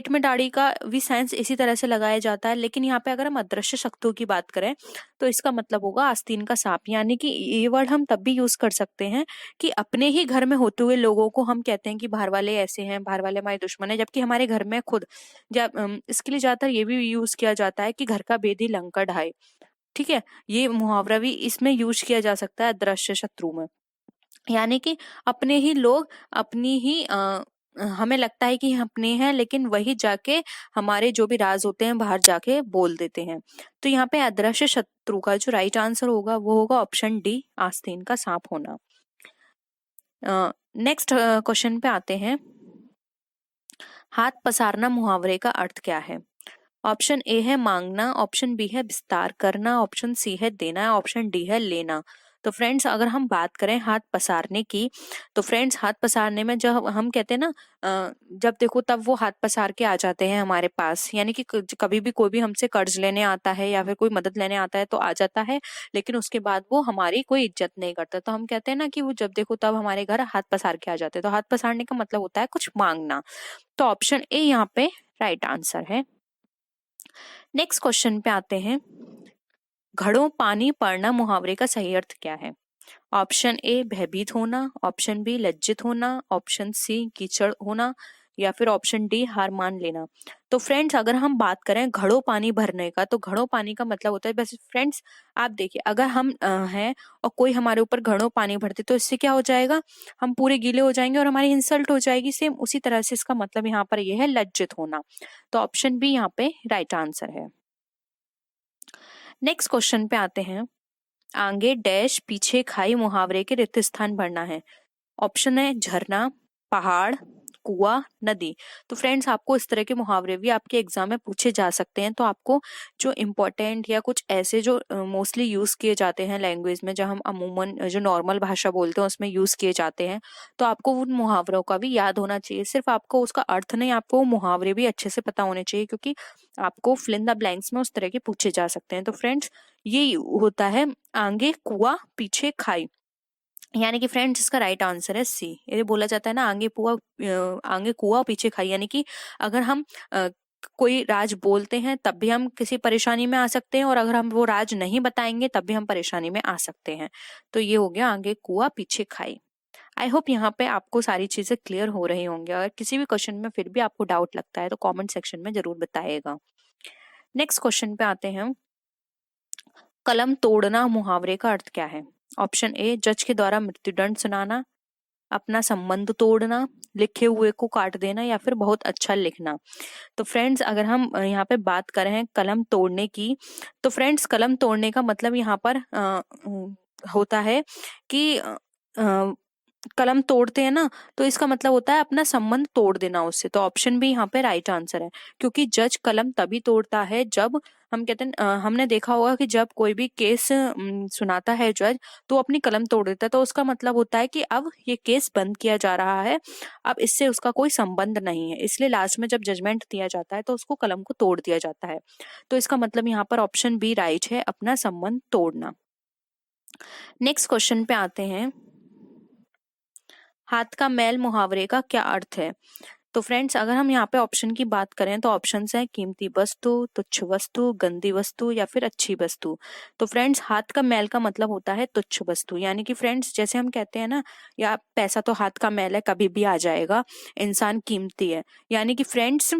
में दाढ़ी का भी साइंस इसी तरह से लगाया जाता है, लेकिन यहाँ पे अगर हम अदृश्य शक्तियों की बात करें तो इसका मतलब होगा आस्तीन का सांप। यानी कि ये वर्ड हम तब भी यूज कर सकते हैं कि अपने ही घर में होते हुए लोगों को हम कहते हैं कि बाहर वाले ऐसे हैं, बाहर वाले हमारे दुश्मन है, जबकि हमारे घर में खुद जब इसके लिए ज्यादातर ये भी यूज किया जाता है कि घर का भेदी लंका ढाए। ठीक है, ये मुहावरा भी इसमें यूज किया जा सकता है अदृश्य शत्रु में। यानी कि अपने ही लोग अपनी ही हमें लगता है कि अपने हैं, लेकिन वही जाके हमारे जो भी राज होते हैं बाहर जाके बोल देते हैं। तो यहाँ पे अदृश्य शत्रु का जो राइट आंसर होगा वो होगा ऑप्शन डी, आस्तीन का सांप होना। नेक्स्ट क्वेश्चन पे आते हैं। हाथ पसारना मुहावरे का अर्थ क्या है? ऑप्शन ए है मांगना, ऑप्शन बी है विस्तार करना, ऑप्शन सी है देना, ऑप्शन डी है लेना। तो फ्रेंड्स अगर हम बात करें हाथ पसारने की, तो फ्रेंड्स हाथ पसारने में जब हम कहते हैं ना जब देखो तब वो हाथ पसार के आ जाते हैं हमारे पास, यानी कि कभी भी कोई भी हमसे कर्ज लेने आता है या फिर कोई मदद लेने आता है तो आ जाता है, लेकिन उसके बाद वो हमारी कोई इज्जत नहीं करता। तो हम कहते हैं ना कि वो जब देखो तब हमारे घर हाथ पसार के आ जाते हैं। तो हाथ पसारने का मतलब होता है कुछ मांगना। तो ऑप्शन ए यहाँ पे राइट आंसर है। नेक्स्ट क्वेश्चन पे आते हैं। घड़ों पानी पड़ना मुहावरे का सही अर्थ क्या है? ऑप्शन ए भयभीत होना, ऑप्शन बी लज्जित होना, ऑप्शन सी कीचड़ होना, या फिर ऑप्शन डी हार मान लेना। तो फ्रेंड्स अगर हम बात करें घड़ों पानी भरने का, तो घड़ों पानी का मतलब होता है, बस फ्रेंड्स आप देखिए अगर हम हैं और कोई हमारे ऊपर घड़ों पानी भरते तो इससे क्या हो जाएगा, हम पूरे गीले हो जाएंगे और हमारी इंसल्ट हो जाएगी। सेम उसी तरह से इसका मतलब यहाँ पर यह है लज्जित होना। तो ऑप्शन बी यहाँ पे राइट आंसर है। नेक्स्ट क्वेश्चन पे आते हैं। आगे डैश पीछे खाई मुहावरे के रिक्त स्थान भरना है। ऑप्शन है झरना, पहाड़, कुआं, नदी। तो फ्रेंड्स आपको इस तरह के मुहावरे भी आपके एग्जाम में पूछे जा सकते हैं। तो आपको जो इम्पोर्टेंट या कुछ ऐसे जो मोस्टली यूज किए जाते हैं लैंग्वेज में, जब हम अमूमन जो नॉर्मल भाषा बोलते हैं उसमें यूज किए जाते हैं, तो आपको उन मुहावरों का भी याद होना चाहिए। सिर्फ आपको उसका अर्थ नहीं, आपको वो मुहावरे भी अच्छे से पता होने चाहिए, क्योंकि आपको फिल इन द ब्लैंक्स में उस तरह के पूछे जा सकते हैं। तो फ्रेंड्स ये होता है आगे कुआं पीछे खाई, यानी कि फ्रेंड्स इसका राइट आंसर है सी। ये बोला जाता है ना आगे कुआं पीछे खाई, यानी कि अगर हम कोई राज बोलते हैं तब भी हम किसी परेशानी में आ सकते हैं, और अगर हम वो राज नहीं बताएंगे तब भी हम परेशानी में आ सकते हैं। तो ये हो गया आगे कुआं पीछे खाई। आई होप यहाँ पे आपको सारी चीजें क्लियर हो रही होंगी। अगर किसी भी क्वेश्चन में फिर भी आपको डाउट लगता है तो कमेंट सेक्शन में जरूर बताइएगा। नेक्स्ट क्वेश्चन पे आते हैं। कलम तोड़ना मुहावरे का अर्थ क्या है? ऑप्शन ए जज के द्वारा मृत्युदंड सुनाना, अपना संबंध तोड़ना, लिखे हुए को काट देना, या फिर बहुत अच्छा लिखना। तो फ्रेंड्स अगर हम यहाँ पे बात करें कलम तोड़ने की, तो फ्रेंड्स कलम तोड़ने का मतलब यहाँ पर होता है कि कलम तोड़ते हैं ना, तो इसका मतलब होता है अपना संबंध तोड़ देना उससे। तो ऑप्शन भी यहाँ पे राइट आंसर है, क्योंकि जज कलम तभी तोड़ता है जब हम कहते हैं हमने देखा होगा कि जब कोई भी केस सुनाता है जज, तो अपनी कलम तोड़ देता है। तो उसका मतलब होता है कि अब ये केस बंद किया जा रहा है, अब इससे उसका कोई संबंध नहीं है, इसलिए लास्ट में जब जजमेंट दिया जाता है तो उसको कलम को तोड़ दिया जाता है। तो इसका मतलब यहाँ पर ऑप्शन बी राइट है, अपना संबंध तोड़ना। नेक्स्ट क्वेश्चन पे आते हैं, हाथ का मैल मुहावरे का क्या अर्थ है? तो फ्रेंड्स, अगर हम यहाँ पे ऑप्शन की बात करें तो ऑप्शन है कीमती वस्तु, तुच्छ वस्तु, गंदी वस्तु या फिर अच्छी वस्तु। तो फ्रेंड्स, हाथ का मैल का मतलब होता है तुच्छ वस्तु, यानी कि फ्रेंड्स जैसे हम कहते हैं ना, या पैसा तो हाथ का मैल है, कभी भी आ जाएगा, इंसान कीमती है, यानी कि फ्रेंड्स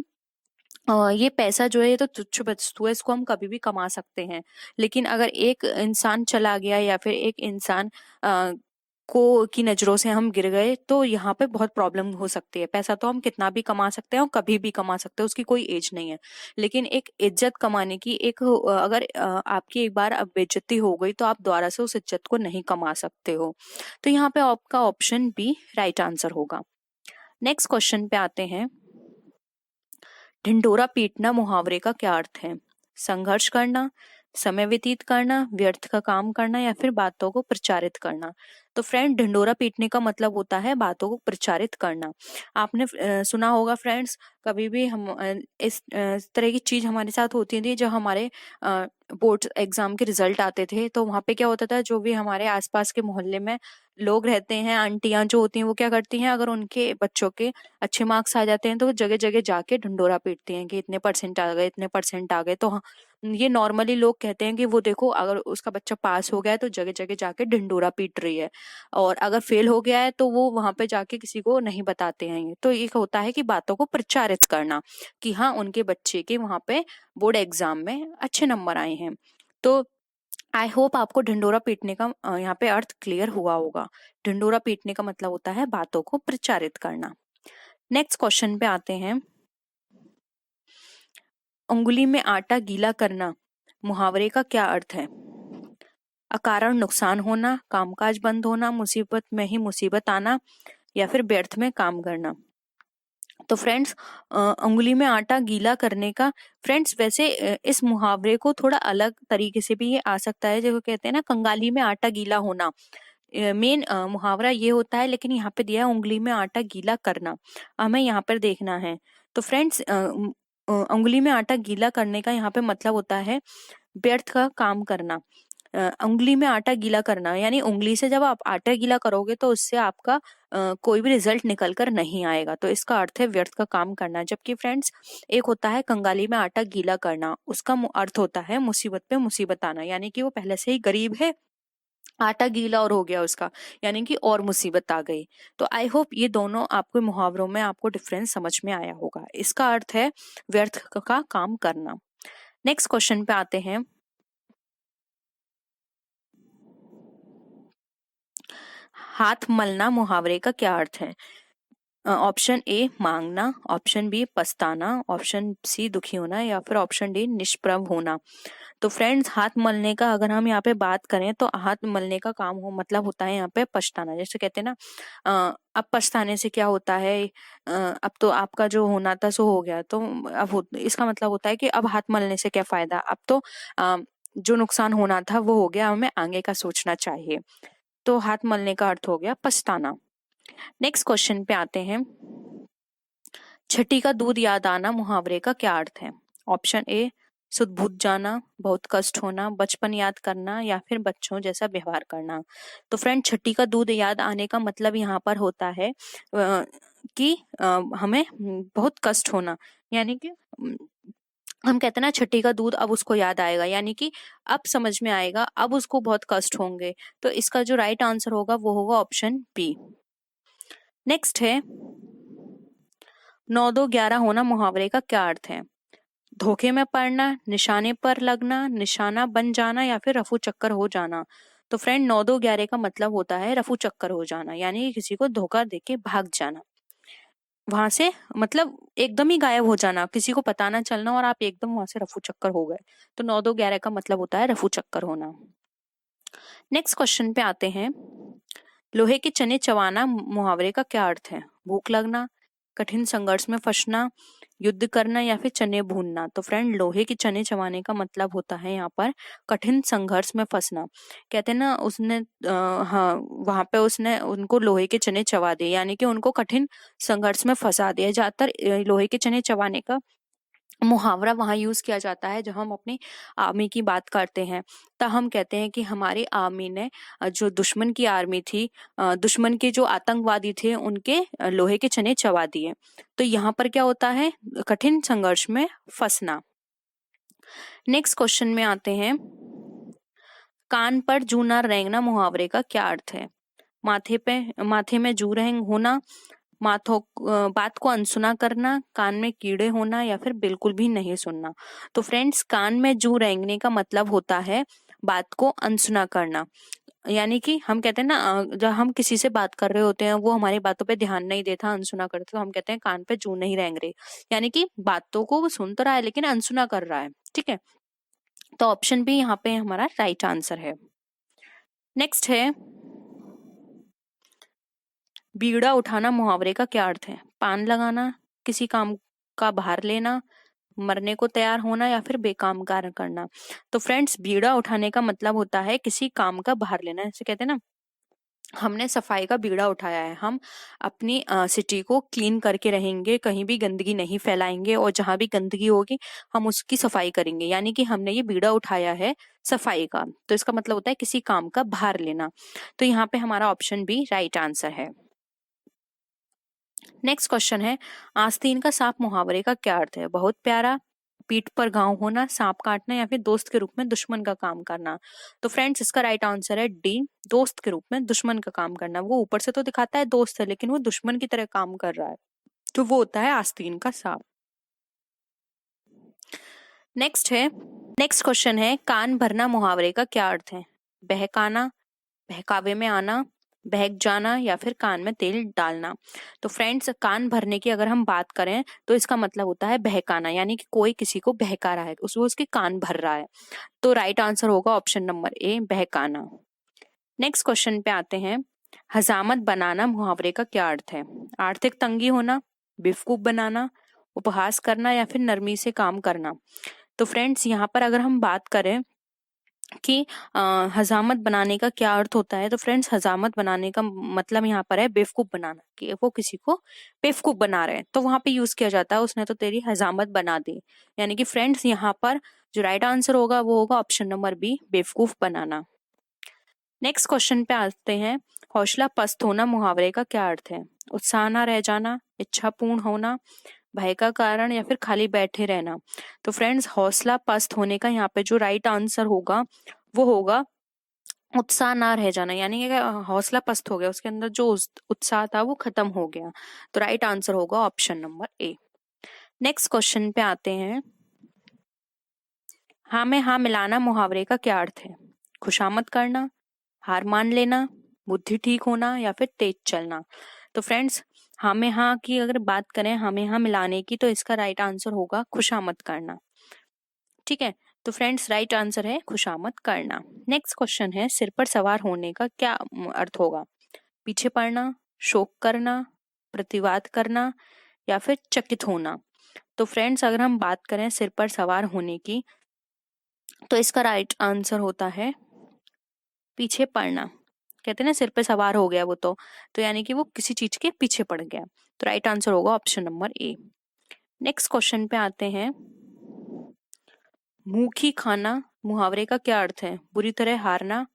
ये पैसा जो है ये तो तुच्छ वस्तु है, इसको हम कभी भी कमा सकते हैं। लेकिन अगर एक इंसान चला गया या फिर एक इंसान को की नजरों से हम गिर गए तो यहाँ पे बहुत प्रॉब्लम हो सकती है। पैसा तो हम कितना भी कमा सकते हैं और कभी भी कमा सकते हैं, उसकी कोई एज नहीं है। लेकिन एक इज्जत कमाने की एक अगर आपकी एक बार अब बेइज्जती हो गई तो आप दोबारा से उस इज्जत को नहीं कमा सकते हो। तो यहाँ पे आपका ऑप्शन बी राइट आंसर होगा। नेक्स्ट क्वेश्चन पे आते हैं, ढिंढोरा पीटना मुहावरे का क्या अर्थ है? संघर्ष करना, समय व्यतीत करना, व्यर्थ का काम करना या फिर बातों को प्रचारित करना। तो फ्रेंड, ढिंडोरा पीटने का मतलब होता है बातों को प्रचारित करना। आपने सुना होगा फ्रेंड्स, कभी भी हम इस तरह की चीज हमारे साथ होती थी, जब हमारे बोर्ड एग्जाम के रिजल्ट आते थे तो वहां पे क्या होता था, जो भी हमारे आसपास के मोहल्ले में लोग रहते हैं, आंटियां जो होती हैं, वो क्या करती हैं, अगर उनके बच्चों के अच्छे मार्क्स आ जाते हैं तो वो जगह जगह जाके ढिंडोरा पीटती हैं कि इतने परसेंट आ गए, इतने परसेंट आ गए। तो ये नॉर्मली लोग कहते हैं कि वो देखो, अगर उसका बच्चा पास हो गया है तो जगह जगह जाके ढिंडोरा पीट रही है, और अगर फेल हो गया है तो वो वहां पे जाके किसी को नहीं बताते हैं। ये तो एक होता है कि बातों को प्रचारित करना, कि हाँ उनके बच्चे के वहां पे बोर्ड एग्जाम में अच्छे नंबर आए हैं। तो आई होप आपको ढिंडोरा पीटने का यहाँ पे अर्थ क्लियर हुआ होगा। ढिंडोरा पीटने का मतलब होता है बातों को प्रचारित करना। नेक्स्ट क्वेश्चन पे आते हैं, उंगली में आटा गीला करना मुहावरे का क्या अर्थ है? अकारण नुकसान होना, कामकाज बंद होना, मुसीबत में ही मुसीबत आना या फिर व्यर्थ में काम करना। तो फ्रेंड्स, उंगली में आटा गीला करने का, फ्रेंड्स वैसे इस मुहावरे को थोड़ा अलग तरीके से भी ये आ सकता है, जो कहते हैं ना कंगाली में आटा गीला होना। मेन मुहावरा ये होता है, लेकिन यहाँ पे दिया है उंगली में आटा गीला करना, हमें यहाँ पर देखना है। तो फ्रेंड्स, उंगली में आटा गीला करने का यहाँ पे मतलब होता है व्यर्थ का काम करना। उंगली में आटा गीला करना यानी उंगली से जब आप आटा गीला करोगे तो उससे आपका कोई भी रिजल्ट निकल कर नहीं आएगा, तो इसका अर्थ है व्यर्थ का काम करना। जबकि फ्रेंड्स, एक होता है कंगाली में आटा गीला करना, उसका अर्थ होता है मुसीबत पे मुसीबत आना, यानी कि वो पहले से ही गरीब है, आटा गीला और हो गया उसका, यानी कि और मुसीबत आ गई। तो आई होप ये दोनों आपके मुहावरों में आपको डिफरेंस समझ में आया होगा। इसका अर्थ है व्यर्थ का काम करना। नेक्स्ट क्वेश्चन पे आते हैं, हाथ मलना मुहावरे का क्या अर्थ है? ऑप्शन ए मांगना, ऑप्शन बी पछताना, ऑप्शन सी दुखी होना या फिर ऑप्शन डी निष्प्रभ होना। तो फ्रेंड्स, हाथ मलने का अगर हम यहाँ पे बात करें तो हाथ मलने का काम हो मतलब होता है यहाँ पे पछताना। जैसे कहते हैं ना, अब पछताने से क्या होता है, अब तो आपका जो होना था सो हो गया, तो इसका मतलब होता है कि अब हाथ मलने से क्या फायदा, अब तो जो नुकसान होना था वो हो गया, हमें आगे का सोचना चाहिए। तो हाथ मलने का अर्थ हो गया पछताना। नेक्स्ट क्वेश्चन पे आते हैं, छठी का दूध याद आना मुहावरे का क्या अर्थ है? ऑप्शन ए सुध बुझ जाना, बहुत कष्ट होना, बचपन याद करना या फिर बच्चों जैसा व्यवहार करना। तो फ्रेंड, छठी का दूध याद आने का मतलब यहाँ पर होता है कि हमें बहुत कष्ट होना, यानी कि हम कहते हैं ना छठी का दूध अब उसको याद आएगा, यानी कि अब समझ में आएगा, अब उसको बहुत कष्ट होंगे। तो इसका जो राइट आंसर होगा वो होगा ऑप्शन बी। नेक्स्ट है, 9-2-11 होना मुहावरे का क्या अर्थ है? धोखे में पड़ना, निशाने पर लगना, निशाना बन जाना या फिर रफू चक्कर हो जाना। तो फ्रेंड, 9-2-11 का मतलब होता है रफू चक्कर हो जाना, यानी कि किसी को धोखा देके भाग जाना, वहां से मतलब एकदम ही गायब हो जाना, किसी को पता ना चलना और आप एकदम वहां से रफू चक्कर हो गए। तो 9-2-11 का मतलब होता है रफू चक्कर होना। नेक्स्ट क्वेश्चन पे आते हैं, लोहे के चने चबाना मुहावरे का क्या अर्थ है? भूख लगना, कठिन संघर्ष में फंसना, युद्ध करना या फिर चने भूनना। तो फ्रेंड, लोहे के चने चबाने का मतलब होता है यहाँ पर कठिन संघर्ष में फंसना। कहते हैं ना, उसने हाँ वहां पे उसने उनको लोहे के चने चबा दिए, यानी कि उनको कठिन संघर्ष में फंसा दिया। ज्यादातर लोहे के चने चबाने का मुहावरा वहाँ यूज किया जाता है जब हम अपनी आर्मी की बात करते हैं। तब हम कहते हैं कि हमारी आर्मी ने जो दुश्मन की आर्मी थी, दुश्मन के जो आतंकवादी थे उनके लोहे के चने चबा दिए। तो यहाँ पर क्या होता है, कठिन संघर्ष में फंसना। नेक्स्ट क्वेश्चन में आते हैं, कान पर जू ना रेंगना मुहावरे का क्या अर्थ है? माथे में जू रेंग होना, बात को अनसुना करना, कान में कीड़े होना, या फिर बिल्कुल भी नहीं सुनना। तो फ्रेंड्स, कान में जू रेंगने का मतलब होता है बात को अनसुना करना। यानी कि हम कहते हैं ना, जब हम किसी से बात कर रहे होते हैं वो हमारी बातों पे ध्यान नहीं देता, अनसुना करते, तो हम कहते हैं कान पे जू नहीं रेंग रही। यानी कि बातों को वो सुन तो रहा है लेकिन अनसुना कर रहा है। ठीक है, तो ऑप्शन बी यहाँ पे हमारा राइट आंसर है। नेक्स्ट है, बीड़ा उठाना मुहावरे का क्या अर्थ है? पान लगाना, किसी काम का भार लेना, मरने को तैयार होना, या फिर बेकाम कार्य करना। तो फ्रेंड्स, बीड़ा उठाने का मतलब होता है किसी काम का भार लेना। जैसे कहते हैं ना, हमने सफाई का बीड़ा उठाया है, हम अपनी सिटी को क्लीन करके रहेंगे, कहीं भी गंदगी नहीं फैलाएंगे, और जहां भी गंदगी होगी हम उसकी सफाई करेंगे। यानी कि हमने ये बीड़ा उठाया है सफाई का, तो इसका मतलब होता है किसी काम का भार लेना। तो यहाँ पे हमारा ऑप्शन बी राइट आंसर है। नेक्स्ट क्वेश्चन है, आस्तीन का सांप मुहावरे का क्या अर्थ है? बहुत प्यारा, पीठ पर घाव होना, सांप काटना, या फिर दोस्त के रूप में दुश्मन का काम करना। तो फ्रेंड्स, इसका राइट आंसर है डी, दोस्त के रूप में दुश्मन का काम करना। वो ऊपर से तो दिखाता है दोस्त है, लेकिन वो दुश्मन की तरह काम कर रहा है, तो वो होता है आस्तीन का सांप। नेक्स्ट है, नेक्स्ट क्वेश्चन है, कान भरना मुहावरे का क्या अर्थ है? बहकाना, बहकावे में आना, बहक जाना, या फिर कान में तेल डालना। तो फ्रेंड्स, कान भरने की अगर हम बात करें तो इसका मतलब होता है बहकाना, यानी कि कोई किसी को बहका रहा है, उसके कान भर रहा है। तो राइट आंसर होगा ऑप्शन नंबर ए, बहकाना। नेक्स्ट क्वेश्चन पे आते हैं, हजामत बनाना मुहावरे का क्या अर्थ है? आर्थिक तंगी होना, बेवकूफ बनाना, उपहास करना, या फिर नरमी से काम करना। तो फ्रेंड्स, यहाँ पर अगर हम बात करें कि हजामत बनाने का क्या अर्थ होता है, तो फ्रेंड्स, हजामत बनाने का मतलब यहाँ पर है बेवकूफ बनाना, कि वो किसी को बेवकूफ बना रहे हैं, तो वहां पे यूज किया जाता है उसने तो तेरी हजामत बना दी। यानी कि फ्रेंड्स, यहाँ पर जो राइट आंसर होगा वो होगा ऑप्शन नंबर बी, बेवकूफ बनाना। नेक्स्ट क्वेश्चन पे आते हैं, हौसला पस्त होना मुहावरे का क्या अर्थ है? उत्साह ना रह जाना, इच्छा पूर्ण होना, भय का कारण, या फिर खाली बैठे रहना। तो फ्रेंड्स, हौसला पस्त होने का यहाँ पे जो राइट आंसर होगा वो होगा उत्साह ना रह जाना। यानी कि हौसला पस्त हो गया, उसके अंदर जो उत्साह था वो खत्म हो गया। तो राइट आंसर होगा ऑप्शन नंबर ए। नेक्स्ट क्वेश्चन पे आते हैं, हाँ में हाँ मिलाना मुहावरे का क्या अर्थ है? खुशामद करना, हार मान लेना, बुद्धि ठीक होना, या फिर तेज चलना। तो फ्रेंड्स, हाँ में हाँ की अगर बात करें, हाँ में हाँ मिलाने की, तो इसका राइट आंसर होगा खुशामद करना। ठीक है, तो फ्रेंड्स, राइट आंसर है खुशामद करना। नेक्स्ट क्वेश्चन है, सिर पर सवार होने का क्या अर्थ होगा? पीछे पड़ना, शोक करना, प्रतिवाद करना, या फिर चकित होना। तो फ्रेंड्स, अगर हम बात करें सिर पर सवार होने की, तो इसका राइट आंसर होता है पीछे पड़ना। कहते हैं ना, सिर पे सवार हो गया वो, तो यानी कि वो किसी चीज के पीछे पड़ गया। तो राइट आंसर होगा ऑप्शन नंबर ए। नेक्स्ट क्वेश्चन पे आते हैं, मुंह की खाना मुहावरे का क्या अर्थ है? बुरी तरह हारना,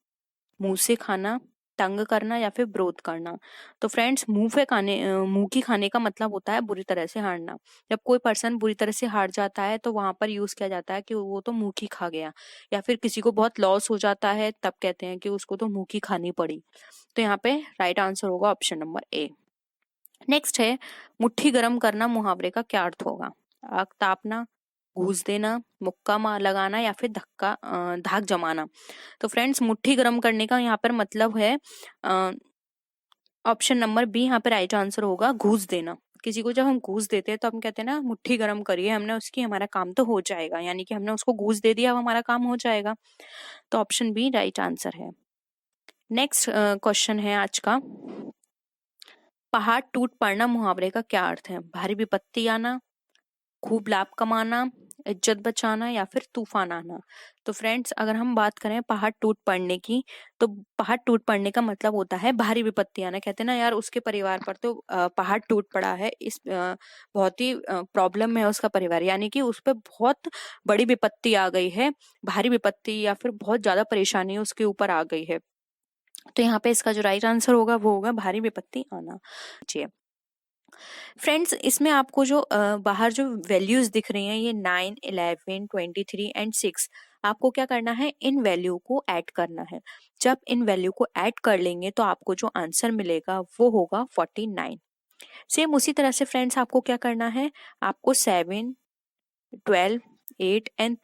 मुंह से खाना, तंग करना, या फिर विरोध करना। तो फ्रेंड्स, मुंह की खाने का मतलब होता है बुरी तरह से हारना। जब कोई पर्सन बुरी तरह से हार जाता है तो वहां पर यूज किया जाता है कि वो तो मुंह की खा गया, या फिर किसी को बहुत लॉस हो जाता है तब कहते हैं कि उसको तो मुंह की खानी पड़ी। तो यहाँ पे राइट आंसर होगा ऑप्शन नंबर ए। नेक्स्ट है, मुट्ठी गर्म करना मुहावरे का क्या अर्थ होगा? आग तापना, घूस देना, मुक्का मार लगाना, या फिर धाक जमाना। तो फ्रेंड्स, मुट्ठी गर्म करने का यहाँ पर मतलब है ऑप्शन नंबर बी, यहाँ पे राइट आंसर होगा घूस देना। किसी को जब हम घूस देते हैं तो हम कहते हैं ना, मुट्ठी गर्म करिए हमने उसकी, हमारा काम तो हो जाएगा, यानी कि हमने उसको घूस दे दिया, अब हमारा काम हो जाएगा। तो ऑप्शन बी राइट आंसर है। नेक्स्ट क्वेश्चन है आज का, पहाड़ टूट पड़ना मुहावरे का क्या अर्थ है? भारी विपत्ति आना, खूब लाभ कमाना, इज्जत बचाना या फिर तूफान आना। तो फ्रेंड्स अगर हम बात करें पहाड़ टूट पड़ने की, तो पहाड़ टूट पड़ने का मतलब होता है भारी विपत्ति आना। कहते हैं ना यार उसके परिवार पर तो पहाड़ टूट पड़ा है, इस बहुत ही प्रॉब्लम में है उसका परिवार, यानी कि उस पर बहुत बड़ी विपत्ति आ गई है, भारी विपत्ति या फिर बहुत ज्यादा परेशानी उसके ऊपर आ गई है। तो यहाँ पे इसका जो राइट आंसर होगा वो होगा भारी विपत्ति आना। जी फ्रेंड्स, इसमें आपको जो बाहर जो वैल्यूज दिख रही हैं ये 9, 11, 23 एंड 6, आपको क्या करना है, इन वैल्यू को ऐड करना है। जब इन वैल्यू को ऐड कर लेंगे तो आपको जो आंसर मिलेगा वो होगा 49। सेम उसी तरह से फ्रेंड्स आपको क्या करना है, आपको 7, 12, 8 एंड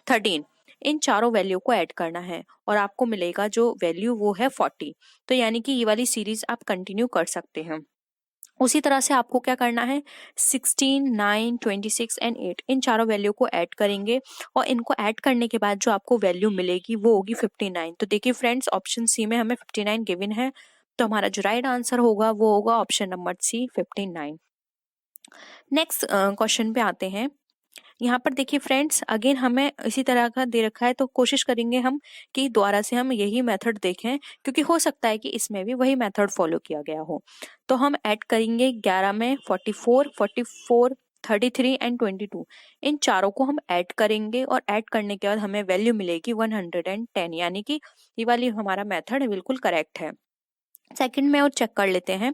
13 इन चारों वैल्यू को ऐड करना है और आपको मिलेगा जो वैल्यू वो है 40। तो यानी कि ये वाली सीरीज आप कंटिन्यू कर सकते हैं। उसी तरह से आपको क्या करना है, 16, 9, 26 एंड 8 इन चारों वैल्यू को ऐड करेंगे और इनको ऐड करने के बाद जो आपको वैल्यू मिलेगी वो होगी 59। तो देखिए फ्रेंड्स ऑप्शन सी में हमें 59 गिवन है, तो हमारा जो राइट आंसर होगा वो होगा option number C 59। Next question पे आते हैं। यहाँ पर देखिए फ्रेंड्स अगेन हमें इसी तरह का दे रखा है, तो कोशिश करेंगे हम कि दोबारा से हम यही मेथड देखें, क्योंकि हो सकता है कि इसमें भी वही मेथड फॉलो किया गया हो। तो हम ऐड करेंगे 11 में 44, 44, 33 एंड 22 इन चारों को हम ऐड करेंगे और ऐड करने के बाद हमें वैल्यू मिलेगी 110, यानी कि ये वाली हमारा मेथड बिल्कुल करेक्ट है। सेकंड में और चेक कर लेते हैं,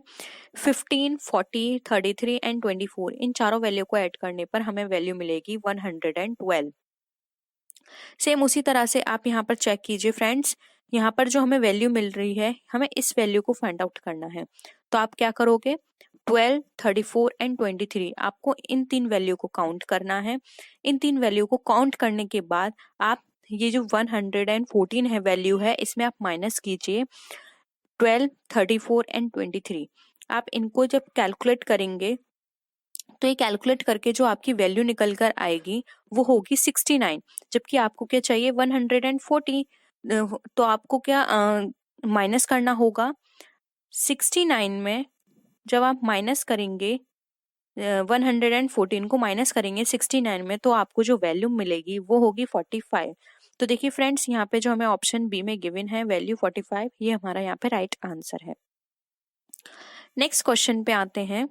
15, 40, 33 एंड 24 इन चारों वैल्यू को ऐड करने पर हमें वैल्यू मिलेगी 112। सेम उसी तरह से आप यहाँ पर चेक कीजिए फ्रेंड्स, यहाँ पर जो हमें वैल्यू मिल रही है हमें इस वैल्यू को फाइंड आउट करना है। तो आप क्या करोगे, 12, 34 एंड 23 आपको इन तीन वैल्यू को काउंट करना है। इन तीन वैल्यू को काउंट करने के बाद आप ये जो 114 है वैल्यू है इसमें आप माइनस कीजिए 12, 34 एंड 23। आप इनको जब कैलकुलेट करेंगे तो ये कैलकुलेट करके जो आपकी वैल्यू निकल कर आएगी वो होगी 69, जबकि आपको क्या चाहिए 140। तो आपको क्या माइनस करना होगा 69 में। जब आप माइनस करेंगे 114 को माइनस करेंगे 69 में तो आपको जो वैल्यू मिलेगी वो होगी 45। तो देखिए फ्रेंड्स यहाँ पे जो हमें ऑप्शन बी में गिवन है वैल्यू 45, ये हमारा यहाँ पे राइट आंसर है। नेक्स्ट क्वेश्चन पे आते हैं।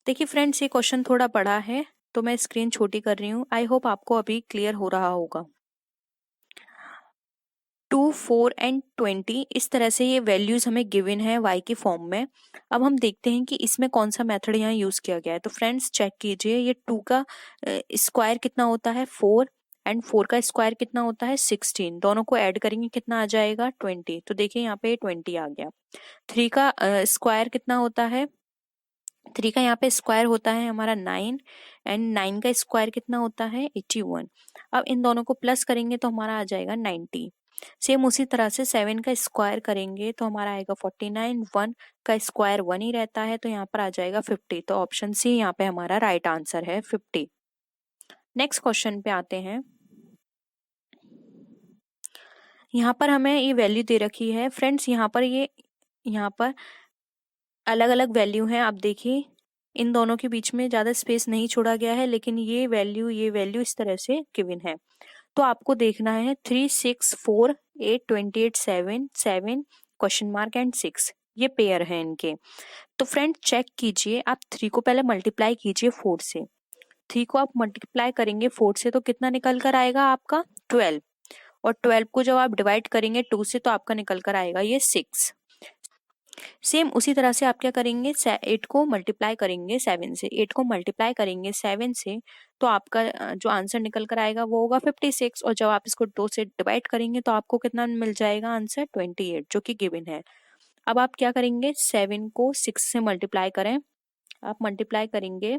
देखिए फ्रेंड्स ये क्वेश्चन थोड़ा बड़ा है तो मैं स्क्रीन छोटी कर रही हूँ, आई होप आपको अभी क्लियर हो रहा होगा। 2, 4 एंड 20 इस तरह से ये वैल्यूज हमें गिवन है y के फॉर्म में। अब हम देखते हैं कि इसमें कौन सा मेथड यहाँ यूज किया गया है। तो फ्रेंड्स चेक कीजिए, ये 2 का स्क्वायर कितना होता है 4 एंड 4 का स्क्वायर कितना होता है 16, दोनों को ऐड करेंगे कितना आ जाएगा 20। तो देखिए यहाँ पे 20 आ गया। 3 का स्क्वायर कितना होता है, 3 का यहाँ पे स्क्वायर होता है हमारा 9 एंड 9 का स्क्वायर कितना होता है 81। अब इन दोनों को प्लस करेंगे तो हमारा आ जाएगा 90। सेम उसी तरह से 7 का स्क्वायर करेंगे तो हमारा आएगा 49, 1 का स्क्वायर 1 ही रहता है तो यहाँ पर आ जाएगा 50। तो ऑप्शन सी यहाँ पे हमारा राइट आंसर है 50। नेक्स्ट क्वेश्चन पे आते हैं। यहाँ पर हमें ये वैल्यू दे रखी है फ्रेंड्स, यहाँ पर अलग अलग वैल्यू हैं। आप देखिए इन दोनों के बीच में ज्यादा स्पेस नहीं छोड़ा गया है, लेकिन ये वैल्यू इस तरह से गिवन है। तो आपको देखना है 3, 6, 4, 8, 28, 7, 7 क्वेश्चन मार्क एंड 6 ये पेयर है इनके। तो फ्रेंड चेक कीजिए, आप 3 को पहले मल्टीप्लाई कीजिए 4 से। 3 को आप मल्टीप्लाई करेंगे 4 से तो कितना निकल कर आएगा आपका 12, और 12 को जब आप डिवाइड करेंगे 2 से तो आपका निकल कर आएगा ये 6। सेम उसी तरह से आप क्या करेंगे 8 को मल्टीप्लाई करेंगे 7 से, 8 को मल्टीप्लाई करेंगे 7 से तो आपका जो आंसर निकल कर आएगा वो होगा 56, और जब आप इसको 2 से डिवाइड करेंगे तो आपको कितना मिल जाएगा आंसर 28 जो कि गिवन है। अब आप क्या करेंगे 7 को 6 से मल्टीप्लाई करें, आप मल्टीप्लाई करेंगे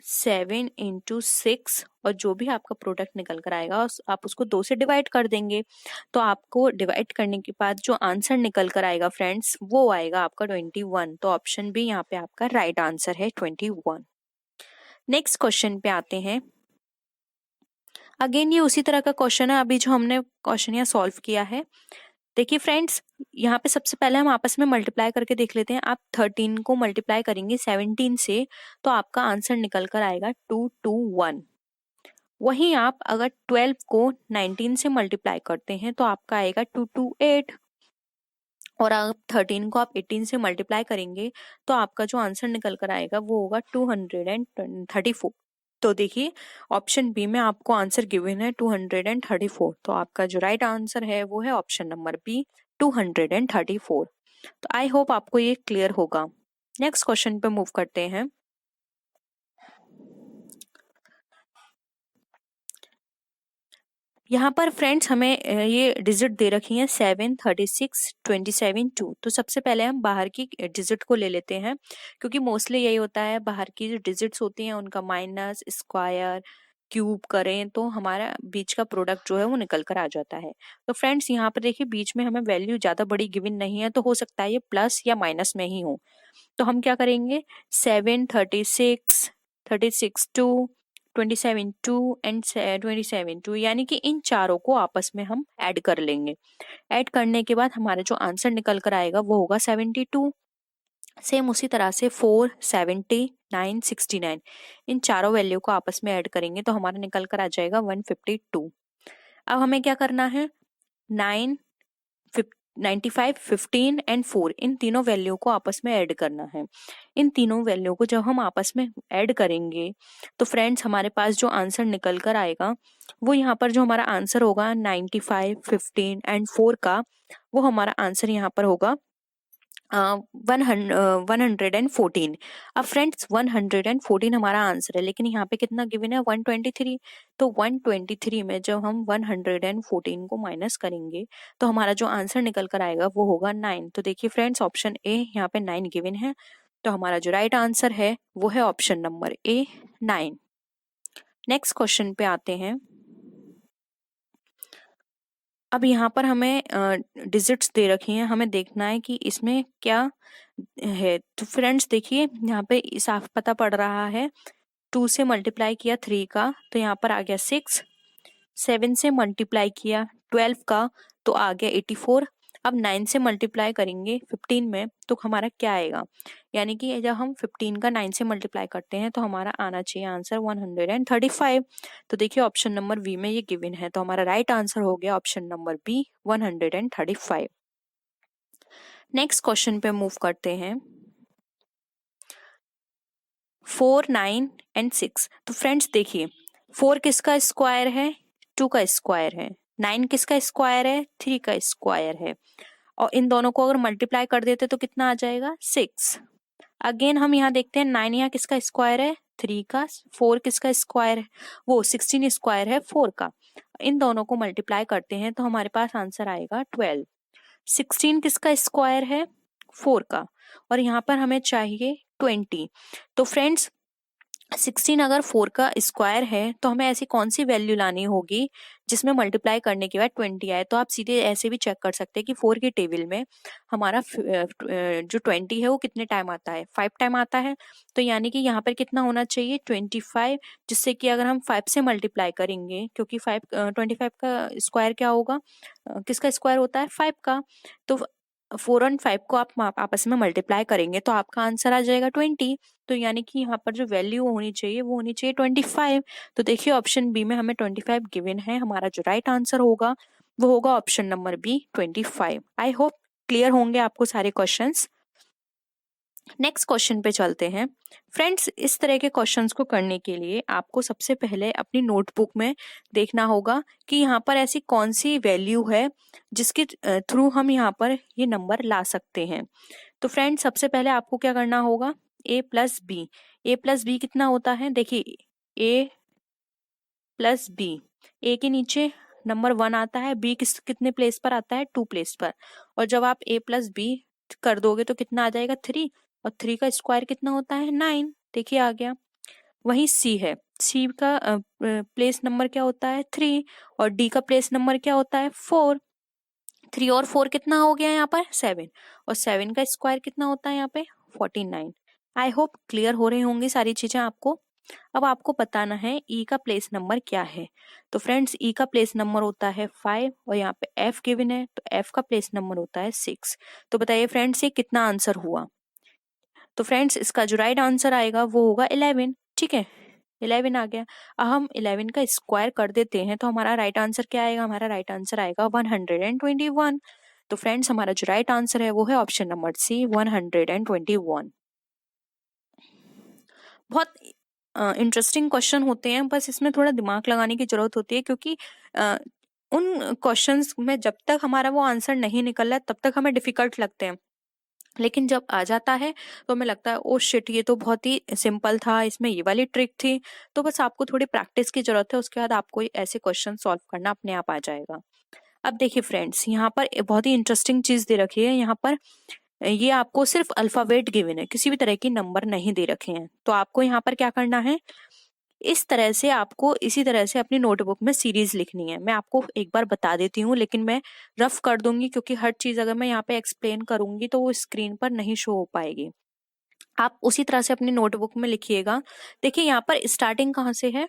7 इंटू 6 और जो भी आपका प्रोडक्ट निकल कर आएगा आप उसको 2 से डिवाइड कर देंगे। तो आपको डिवाइड करने के बाद जो आंसर निकल कर आएगा फ्रेंड्स वो आएगा आपका 21। तो ऑप्शन बी यहाँ पे आपका राइट आंसर है 21। नेक्स्ट क्वेश्चन पे आते हैं। अगेन ये उसी तरह का क्वेश्चन है अभी जो हमने क्वेश्चन यहाँ सॉल्व किया है। देखिए फ्रेंड्स, यहाँ पे सबसे पहले हम आपस में मल्टीप्लाई करके देख लेते हैं। आप 13 को मल्टीप्लाई करेंगे 17 से तो आपका आंसर निकल कर आएगा 221। वहीं आप अगर 12 को 19 से मल्टीप्लाई करते हैं तो आपका आएगा 228। और आप 13 को आप 18 से मल्टीप्लाई करेंगे तो आपका जो आंसर निकल कर आएगा वो होगा 234। तो देखिए ऑप्शन बी में आपको आंसर गिवन है 234। तो आपका जो राइट आंसर है वो है ऑप्शन नंबर बी 234। तो आई होप आपको ये क्लियर होगा। नेक्स्ट क्वेश्चन पे मूव करते हैं। यहाँ पर फ्रेंड्स हमें ये डिजिट दे रखी है 7, 36, 27, 2। तो सबसे पहले हम बाहर की डिजिट को ले लेते हैं, क्योंकि मोस्टली यही होता है, बाहर की जो डिजिट्स होती हैं उनका माइनस, स्क्वायर, क्यूब करें तो हमारा बीच का प्रोडक्ट जो है वो निकल कर आ जाता है। तो फ्रेंड्स यहाँ पर देखिए बीच में हमें वैल्यू ज्यादा बड़ी गिवन नहीं है, तो हो सकता है ये प्लस या माइनस में ही हो। तो हम क्या करेंगे 7, 36, 36, 2, 27, 2 एंड 27, 2 यानी कि इन चारों को आपस में हम ऐड कर लेंगे। ऐड करने के बाद हमारा जो आंसर निकल कर आएगा वो होगा 72। सेम उसी तरह से 4, 70, 9, 69 इन चारों वैल्यू को आपस में ऐड करेंगे तो हमारा निकल कर आ जाएगा 152। अब हमें क्या करना है 9, 95, 15 एंड 4 इन तीनों वैल्यू को आपस में ऐड करना है। इन तीनों वैल्यू को जब हम आपस में ऐड करेंगे तो फ्रेंड्स हमारे पास जो आंसर निकल कर आएगा वो यहाँ पर जो हमारा आंसर होगा 95, 15 एंड 4 का, वो हमारा आंसर यहाँ पर होगा 114। अब फ्रेंड्स 114 हमारा आंसर है, लेकिन यहाँ पे कितना गिवन है 123। तो 123 में जब हम 114 को माइनस करेंगे तो हमारा जो आंसर निकल कर आएगा वो होगा 9। तो देखिए फ्रेंड्स ऑप्शन ए यहाँ पे 9 गिवन है, तो हमारा जो राइट आंसर है वो है ऑप्शन नंबर ए 9। नेक्स्ट क्वेश्चन पे आते हैं। अब यहाँ पर हमें डिजिट्स दे रखी हैं, हमें देखना है कि इसमें क्या है। तो फ्रेंड्स देखिए यहाँ पे साफ पता पड़ रहा है 2 से मल्टीप्लाई किया 3 का तो यहाँ पर आ गया 6, 7 से मल्टीप्लाई किया 12 का तो आ गया 84। अब 9 से मल्टीप्लाई करेंगे 15 में तो हमारा क्या आएगा, यानी कि जब हम 15 का 9 से मल्टीप्लाई करते हैं तो हमारा आना चाहिए आंसर 135। तो देखिए ऑप्शन नंबर बी में ये गिवन है, तो हमारा राइट आंसर हो गया option number B 135। Next question पे मूव करते हैं। 4, 9 एंड 6। तो फ्रेंड्स देखिए 4 किसका स्क्वायर है 2 का स्क्वायर है, 9 किसका स्क्वायर है 3 का स्क्वायर है, और इन दोनों को अगर मल्टीप्लाई कर देते तो कितना आ जाएगा 6। अगेन हम यहाँ देखते हैं 9 यहाँ किसका स्क्वायर है 3 का, 4 किसका स्क्वायर है वो 16 स्क्वायर है 4 का। इन दोनों को मल्टीप्लाई करते हैं तो हमारे पास आंसर आएगा 12। 16 किसका स्क्वायर है 4 का, और यहाँ पर हमें चाहिए 20। तो फ्रेंड्स 16 अगर 4 का स्क्वायर है तो हमें ऐसी कौन सी वैल्यू लानी होगी जिसमें मल्टीप्लाई करने के बाद 20 आए। तो आप सीधे ऐसे भी चेक कर सकते हैं कि 4 के टेबल में हमारा जो 20 है वो कितने टाइम आता है 5 टाइम आता है। तो यानी कि यहाँ पर कितना होना चाहिए 25, जिससे कि अगर हम 5 से मल्टीप्लाई करेंगे, क्योंकि 25 का स्क्वायर क्या होगा किसका स्क्वायर होता है 5 का। तो 4 और 5 को आप आपस में मल्टीप्लाई करेंगे तो आपका आंसर आ जाएगा 20। तो यानी कि यहाँ पर जो वैल्यू होनी चाहिए वो होनी चाहिए 25। तो देखिए ऑप्शन बी में हमें 25 गिवन है, हमारा जो राइट आंसर होगा वो होगा option number B 25। I hope clear होंगे आपको सारे क्वेश्चंस। नेक्स्ट क्वेश्चन पे चलते हैं। फ्रेंड्स इस तरह के क्वेश्चंस को करने के लिए आपको सबसे पहले अपनी नोटबुक में देखना होगा कि यहाँ पर ऐसी कौन सी वैल्यू है जिसके थ्रू हम यहाँ पर ये नंबर ला सकते हैं। तो फ्रेंड्स सबसे पहले आपको क्या करना होगा a plus B. A plus B कितना होता है, देखिए a प्लस बी, ए के नीचे नंबर 1 आता है, बी कितने प्लेस पर आता है 2 प्लेस पर, और जब आप a प्लस बी कर दोगे तो कितना आ जाएगा 3, और 3 का स्क्वायर कितना होता है 9। देखिए आ गया। वही सी है, सी का प्लेस नंबर क्या होता है 3, और डी का प्लेस नंबर क्या होता है 4। 3 और 4 कितना हो गया यहाँ पर 7, और 7 का स्क्वायर कितना होता है यहाँ पे 49। आई होप क्लियर हो रही होंगी सारी चीजें आपको। अब आपको बताना है ई का प्लेस नंबर क्या है। तो फ्रेंड्स ई का प्लेस नंबर होता है 5 और यहाँ पे एफ गिवन है तो एफ का प्लेस नंबर होता है 6। तो बताइए फ्रेंड्स ये कितना आंसर हुआ। तो फ्रेंड्स इसका जो राइट आंसर आएगा वो होगा 11। ठीक है, 11 आ गया। अब हम 11 का स्क्वायर कर देते हैं तो हमारा राइट आंसर क्या आएगा, हमारा राइट आंसर आएगा 121। तो फ्रेंड्स हमारा जो राइट आंसर है वो है ऑप्शन नंबर सी 121। बहुत इंटरेस्टिंग क्वेश्चन होते हैं, बस इसमें थोड़ा दिमाग लगाने की जरूरत होती है क्योंकि उन क्वेश्चंस में जब तक हमारा वो आंसर नहीं निकल रहा तब तक हमें डिफिकल्ट लगते हैं, लेकिन जब आ जाता है तो हमें लगता है ओ शिट ये तो बहुत ही सिंपल था, इसमें ये वाली ट्रिक थी। तो बस आपको थोड़ी प्रैक्टिस की जरूरत है, उसके बाद आपको ऐसे क्वेश्चन सॉल्व करना अपने आप आ जाएगा। अब देखिए फ्रेंड्स यहाँ पर बहुत ही इंटरेस्टिंग चीज दे रखी है। यहाँ पर ये आपको सिर्फ अल्फाबेट गिवन है, किसी भी तरह की नंबर नहीं दे रखे हैं। तो आपको यहाँ पर क्या करना है, इस तरह से आपको इसी तरह से अपनी नोटबुक में सीरीज लिखनी है। मैं आपको एक बार बता देती हूँ लेकिन मैं रफ कर दूंगी क्योंकि हर चीज अगर मैं यहाँ पे एक्सप्लेन करूंगी तो वो स्क्रीन पर नहीं शो हो पाएगी। आप उसी तरह से अपनी नोटबुक में लिखिएगा। देखिए यहाँ पर स्टार्टिंग कहाँ से है,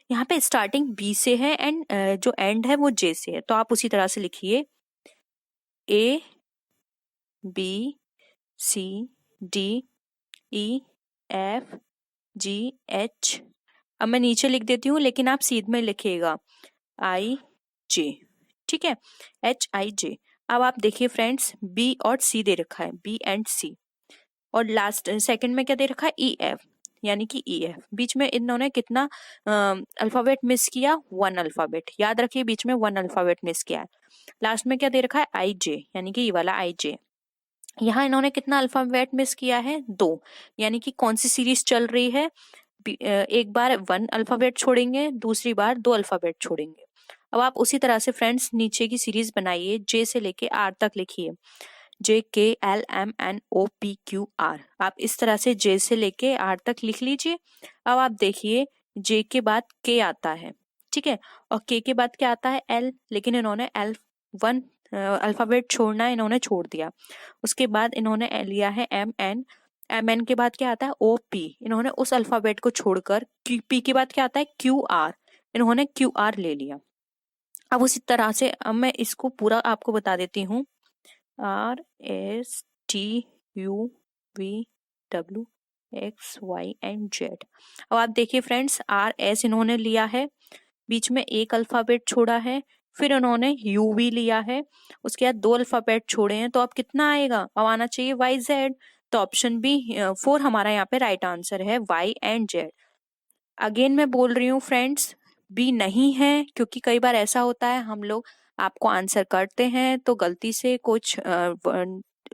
यहाँ पे स्टार्टिंग बी से है एंड जो एंड है वो जे से है। तो आप उसी तरह से लिखिए A B C D E F G H. अब मैं नीचे लिख देती हूँ लेकिन आप सीध में लिखिएगा आई जे। ठीक है, HIJ। अब आप देखिए फ्रेंड्स बी और सी दे रखा है, बी एंड सी, और लास्ट सेकंड में क्या दे रखा है EF, यानी कि EF। बीच में इन्होंने कितना अल्फाबेट मिस किया, 1 अल्फाबेट। याद रखिए बीच में 1 अल्फाबेट मिस किया है। लास्ट में क्या दे रखा है IJ, यानी कि ये वाला IJ। यहाँ इन्होंने कितना अल्फाबेट मिस किया है, 2, यानी कि कौन सी सीरीज चल रही है, एक बार 1 अल्फाबेट छोड़ेंगे, दूसरी बार 2 अल्फाबेट छोड़ेंगे। अब आप उसी तरह से फ्रेंड्स नीचे की सीरीज बनाइए, जे से लेके आर तक लिखिए, JKLMNOPQR। आप इस तरह से जे से लेके आर तक लिख लीजिए। अब आप देखिए जे के बाद के आता है, ठीक है, और के के बाद क्या आता है L, लेकिन इन्होंने L1 अल्फाबेट छोड़ना है, इन्होंने छोड़ दिया। उसके बाद इन्होंने लिया है MN, MN के बाद क्या आता है OP, इन्होंने उस अल्फाबेट को छोड़कर P के बाद क्या आता है QR, इन्होंने QR ले लिया। अब उसी तरह से अब मैं इसको पूरा आपको बता देती हूँ, RSTUVWXYZ। अब आप देखिए फ्रेंड्स RS इन्होंने लिया है, बीच में एक अल्फाबेट छोड़ा है, फिर उन्होंने UV लिया है, उसके बाद 2 अल्फाबेट छोड़े हैं। तो अब कितना आएगा, अब आना चाहिए YZ। तो ऑप्शन बी 4 हमारा यहाँ पे राइट आंसर है, Y एंड Z। अगेन मैं बोल रही हूँ फ्रेंड्स बी नहीं है, क्योंकि कई बार ऐसा होता है हम लोग आपको आंसर करते हैं तो गलती से कुछ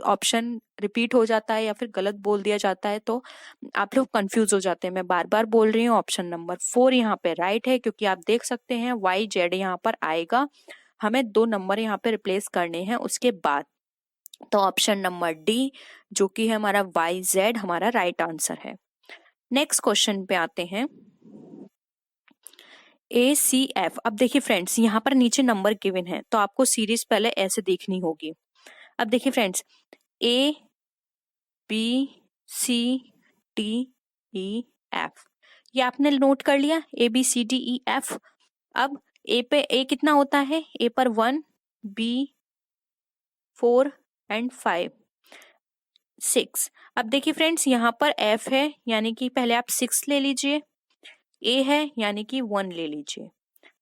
ऑप्शन रिपीट हो जाता है या फिर गलत बोल दिया जाता है तो आप लोग कंफ्यूज हो जाते हैं। मैं बार बार बोल रही हूँ ऑप्शन नंबर 4 यहाँ पे राइट है, क्योंकि आप देख सकते हैं YZ यहाँ पर आएगा, हमें 2 नंबर यहाँ पे रिप्लेस करने हैं उसके बाद। तो ऑप्शन नंबर डी जो कि है हमारा YZ हमारा राइट आंसर है। नेक्स्ट क्वेश्चन पे आते हैं, ACF। अब देखिए फ्रेंड्स यहाँ पर नीचे नंबर गिवन है तो आपको सीरीज पहले ऐसे देखनी होगी। अब देखिए फ्रेंड्स ABCDEF, ये आपने नोट कर लिया ABCDEF। अब ए पे ए कितना होता है, ए पर 1, B 4 एंड 5 6। अब देखिए फ्रेंड्स यहाँ पर F है यानी कि पहले आप 6 ले लीजिए, ए है यानी कि 1 ले लीजिए।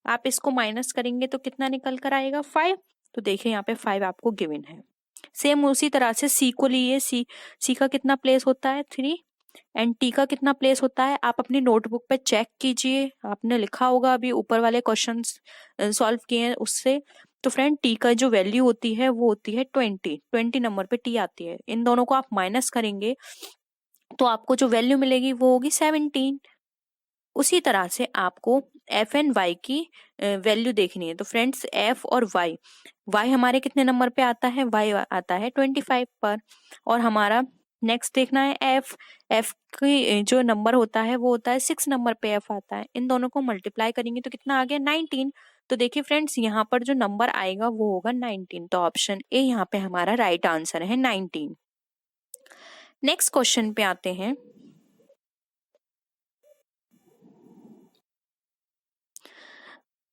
आप इसको माइनस करेंगे तो कितना निकल कर आएगा 5। तो देखिए यहाँ पे 5 आपको गिवन है। सेम उसी तरह से सी को लिए, सी का कितना प्लेस होता है 3 एंड टी का कितना प्लेस होता है, आप अपनी नोटबुक पे चेक कीजिए, आपने लिखा होगा अभी ऊपर वाले क्वेश्चंस सॉल्व किए हैं उससे। तो फ्रेंड टी का जो वैल्यू होती है वो होती है 20 नंबर पे टी आती है। इन दोनों को आप माइनस करेंगे तो आपको जो वैल्यू मिलेगी वो होगी 17। उसी तरह से आपको एफ एंड वाई की वैल्यू देखनी है। तो फ्रेंड्स एफ और वाई, वाई हमारे कितने नंबर पे आता है, वाई आता है 25 पर, और हमारा नेक्स्ट देखना है एफ, एफ की जो नंबर होता है वो होता है 6 नंबर पे एफ आता है। इन दोनों को मल्टीप्लाई करेंगे तो कितना आ गया 19। तो देखिए फ्रेंड्स यहाँ पर जो नंबर आएगा वो होगा 19। तो ऑप्शन ए यहाँ पे हमारा राइट आंसर है 19। नेक्स्ट क्वेश्चन पे आते हैं,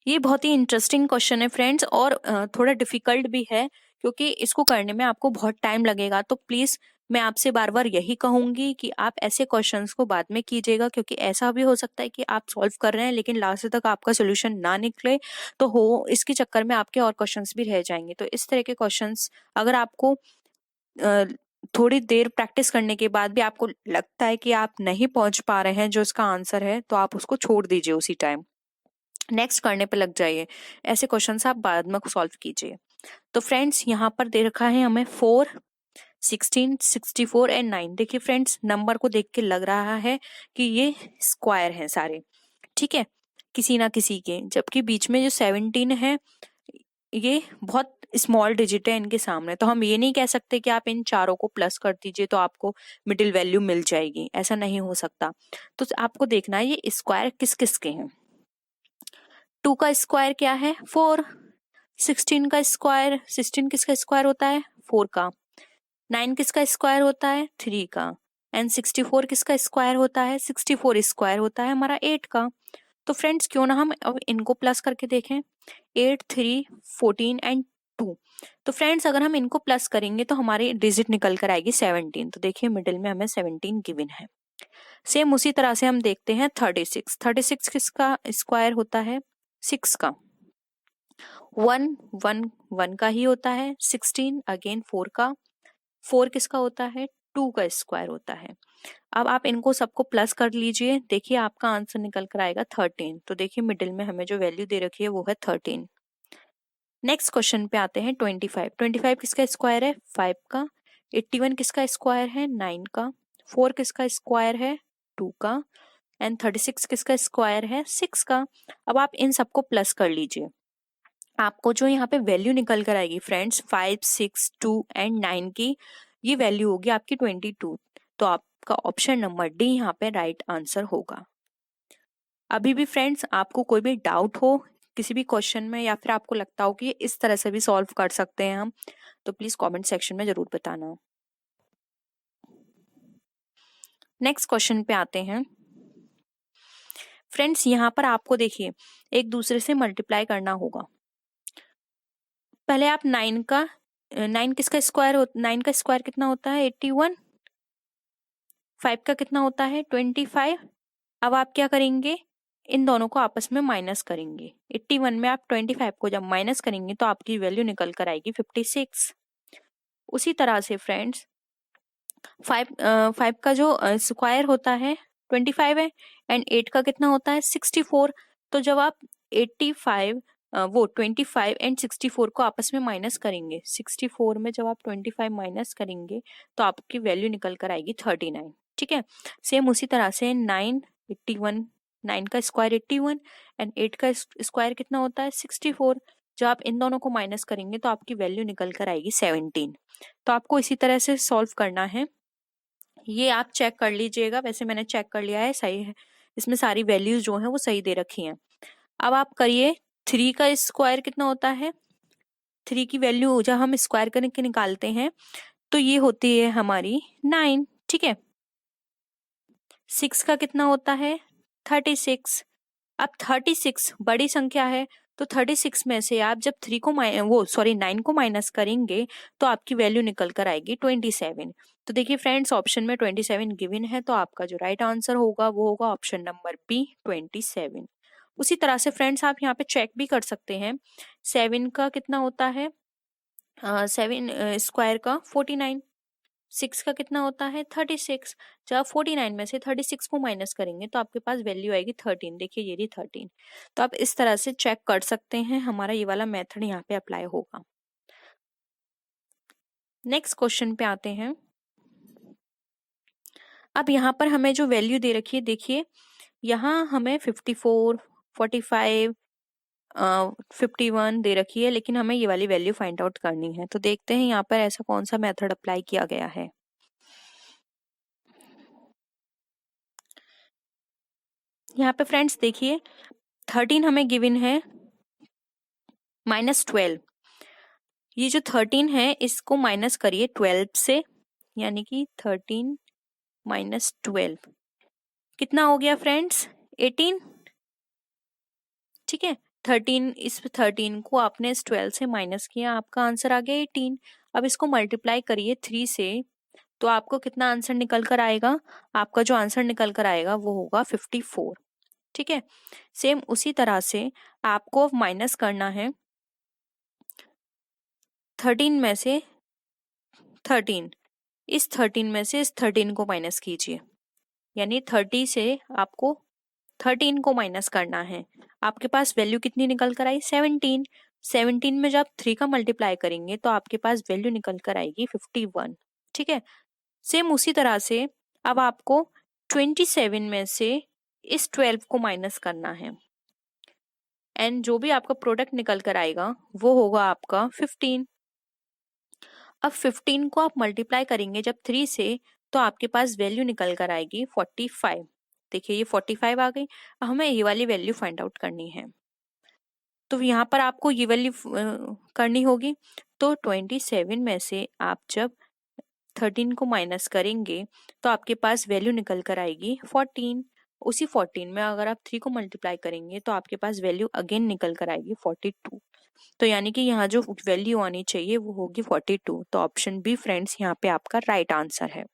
ये बहुत ही इंटरेस्टिंग क्वेश्चन है फ्रेंड्स, और थोड़ा डिफिकल्ट भी है क्योंकि इसको करने में आपको बहुत टाइम लगेगा। तो प्लीज मैं आपसे बार बार यही कहूंगी कि आप ऐसे क्वेश्चंस को बाद में कीजिएगा, क्योंकि ऐसा भी हो सकता है कि आप सॉल्व कर रहे हैं लेकिन लास्ट तक आपका सोल्यूशन ना निकले, तो हो इसके चक्कर में आपके और क्वेश्चंस भी रह जाएंगे। तो इस तरह के क्वेश्चंस अगर आपको थोड़ी देर प्रैक्टिस करने के बाद भी आपको लगता है कि आप नहीं पहुंच पा रहे हैं जो इसका आंसर है, तो आप उसको छोड़ दीजिए, उसी टाइम नेक्स्ट करने पे लग जाइए। ऐसे क्वेश्चंस आप बाद में सॉल्व कीजिए। तो फ्रेंड्स यहाँ पर दे रखा है हमें 4, 16, 64 एंड 9। देखिए फ्रेंड्स, नंबर को देख के लग रहा है कि ये स्क्वायर हैं सारे, ठीक है, किसी ना किसी के, जबकि बीच में जो 17 है ये बहुत स्मॉल डिजिट है इनके सामने। तो हम ये नहीं कह सकते कि आप इन चारों को प्लस कर दीजिए तो आपको मिडिल वैल्यू मिल जाएगी, ऐसा नहीं हो सकता। तो आपको देखना है ये स्क्वायर किस किस के हैं। 2 का स्क्वायर क्या है? 4। 16 का स्क्वायर, 16 किसका स्क्वायर होता है? 4 का। 9 किसका स्क्वायर होता है? 3 का। एंड 64 किसका स्क्वायर होता है? 64 स्क्वायर होता है हमारा 8 का। तो फ्रेंड्स क्यों ना हम अब इनको प्लस करके देखें। 8, 3, 14 एंड 2। तो फ्रेंड्स अगर हम इनको प्लस करेंगे तो हमारी डिजिट निकल कर आएगी 17। तो देखिए मिडिल में हमें 17 गिवन है। सेम उसी तरह से हम देखते हैं 36। 36 किसका स्क्वायर होता है? 6 का। 1, 1, 1 का ही होता है। 16 अगेन 4 का। 4 किसका होता है? 2 का स्क्वायर होता है। अब आप इनको सबको प्लस कर लीजिए, देखिए आपका आंसर निकल कर आएगा 13। तो देखिए मिडिल में हमें जो वैल्यू दे रखी है वो है 13। नेक्स्ट क्वेश्चन पे आते हैं 25। 25 किसका स्क्वायर है? 5 का। 81 किसका स्क्वायर है? 9 का। 4 किसका स्क्वायर है? 2 का। एंड 36 किसका स्क्वायर है? 6 का। अब आप इन सबको प्लस कर लीजिए, आपको जो यहाँ पे वैल्यू निकल कर आएगी फ्रेंड्स 5, 6, 2 एंड 9 की, ये वैल्यू होगी आपकी 22। तो आपका ऑप्शन नंबर डी यहाँ पे राइट आंसर होगा। अभी भी फ्रेंड्स आपको कोई भी डाउट हो किसी भी क्वेश्चन में, या फिर आपको लगता हो कि इस तरह से भी सॉल्व कर सकते हैं हम, तो प्लीज कमेंट सेक्शन में जरूर बताना। नेक्स्ट क्वेश्चन पे आते हैं फ्रेंड्स। यहाँ पर आपको देखिए एक दूसरे से मल्टीप्लाई करना होगा। पहले आप 9 का 9 किसका स्क्वायर 9 का स्क्वायर कितना होता है? 81। 5 का कितना होता है? 25। अब आप क्या करेंगे? इन दोनों को आपस में माइनस करेंगे। 81 में आप 25 को जब माइनस करेंगे तो आपकी वैल्यू निकल कर आएगी 56। उसी तरह से फ्रेंड्स 5 का जो स्क्वायर होता है 25 है, एंड 8 का कितना होता है? 64। तो जब आप 85 वो 25 एंड 64 को आपस में माइनस करेंगे, 64 में जब आप 25 माइनस करेंगे तो आपकी वैल्यू निकल कर आएगी 39। ठीक है, सेम उसी तरह से 9, 81, 9 का स्क्वायर 81 एंड 8 का स्क्वायर कितना होता है? 64। जब आप इन दोनों को माइनस करेंगे तो आपकी वैल्यू निकल कर आएगी 17। तो आपको इसी तरह से सॉल्व करना है। ये आप चेक कर लीजिएगा, वैसे मैंने चेक कर लिया है, सही है, इसमें सारी वैल्यूज जो हैं वो सही दे रखी हैं। अब आप करिए 3 का स्क्वायर कितना होता है? 3 की वैल्यू जब हम स्क्वायर करके निकालते हैं तो ये होती है हमारी 9। ठीक है, 6 का कितना होता है? 36। अब 36 बड़ी संख्या है, तो 36 में से आप जब 3 को 9 को माइनस करेंगे तो आपकी वैल्यू निकल कर आएगी 27। तो देखिए फ्रेंड्स ऑप्शन में 27 गिवन है, तो आपका जो राइट आंसर होगा वो होगा ऑप्शन नंबर बी 27। उसी तरह से फ्रेंड्स आप यहाँ पे चेक भी कर सकते हैं। 7 का कितना होता है? 7 स्क्वायर का 49। 6 का कितना होता है? 36। जब आप 49 में से 36 को माइनस करेंगे तो आपके पास वैल्यू आएगी 13। देखिए ये रही 13। तो आप इस तरह से चेक कर सकते हैं, हमारा ये वाला मेथड यहाँ पे अप्लाई होगा। नेक्स्ट क्वेश्चन पे आते हैं। अब यहाँ पर हमें जो वैल्यू दे रखी है, देखिए यहाँ हमें 54, 45, 51 दे रखी है, लेकिन हमें ये वाली वैल्यू फाइंड आउट करनी है। तो देखते हैं यहाँ पर ऐसा कौन सा मेथड अप्लाई किया गया है। यहाँ पे फ्रेंड्स देखिए 13 हमें गिवन है -12। ये जो 13 है इसको माइनस करिए 12 से, यानी कि 13 माइनस 12 कितना हो गया फ्रेंड्स? 18। ठीक है, 13, इस 13 को आपने इस 12 से माइनस किया, आपका आंसर आ गया 18। अब इसको मल्टीप्लाई करिए 3 से, तो आपको कितना आंसर निकल कर आएगा? आपका जो आंसर निकल कर आएगा वो होगा 54। ठीक है, सेम उसी तरह से आपको माइनस करना है 13 में से 13, इस 13 में से इस 13 को माइनस कीजिए, यानी 30 से आपको 13 को माइनस करना है। आपके पास वैल्यू कितनी निकल कर आई? 17। 17 में जब आप 3 का मल्टीप्लाई करेंगे तो आपके पास वैल्यू निकल कर आएगी 51। ठीक है, सेम उसी तरह से अब आपको 27 में से इस 12 को माइनस करना है, एंड जो भी आपका प्रोडक्ट निकल कर आएगा वो होगा आपका 15। अब 15 को आप मल्टीप्लाई करेंगे जब 3 से, तो आपके पास वैल्यू निकल कर आएगी 45। देखिए ये 45 आ गई। अब हमें ये वाली वैल्यू फाइंड आउट करनी है, तो यहाँ पर आपको ये वैल्यू करनी होगी। तो 27 में से आप जब 13 को माइनस करेंगे तो आपके पास वैल्यू निकल कर आएगी 14। उसी 14 में अगर आप 3 को मल्टीप्लाई करेंगे तो आपके पास वैल्यू अगेन निकल कर आएगी 42। तो यानी कि यहाँ जो वैल्यू आनी चाहिए वो होगी 42। तो ऑप्शन बी फ्रेंड्स यहाँ पे आपका राइट आंसर है।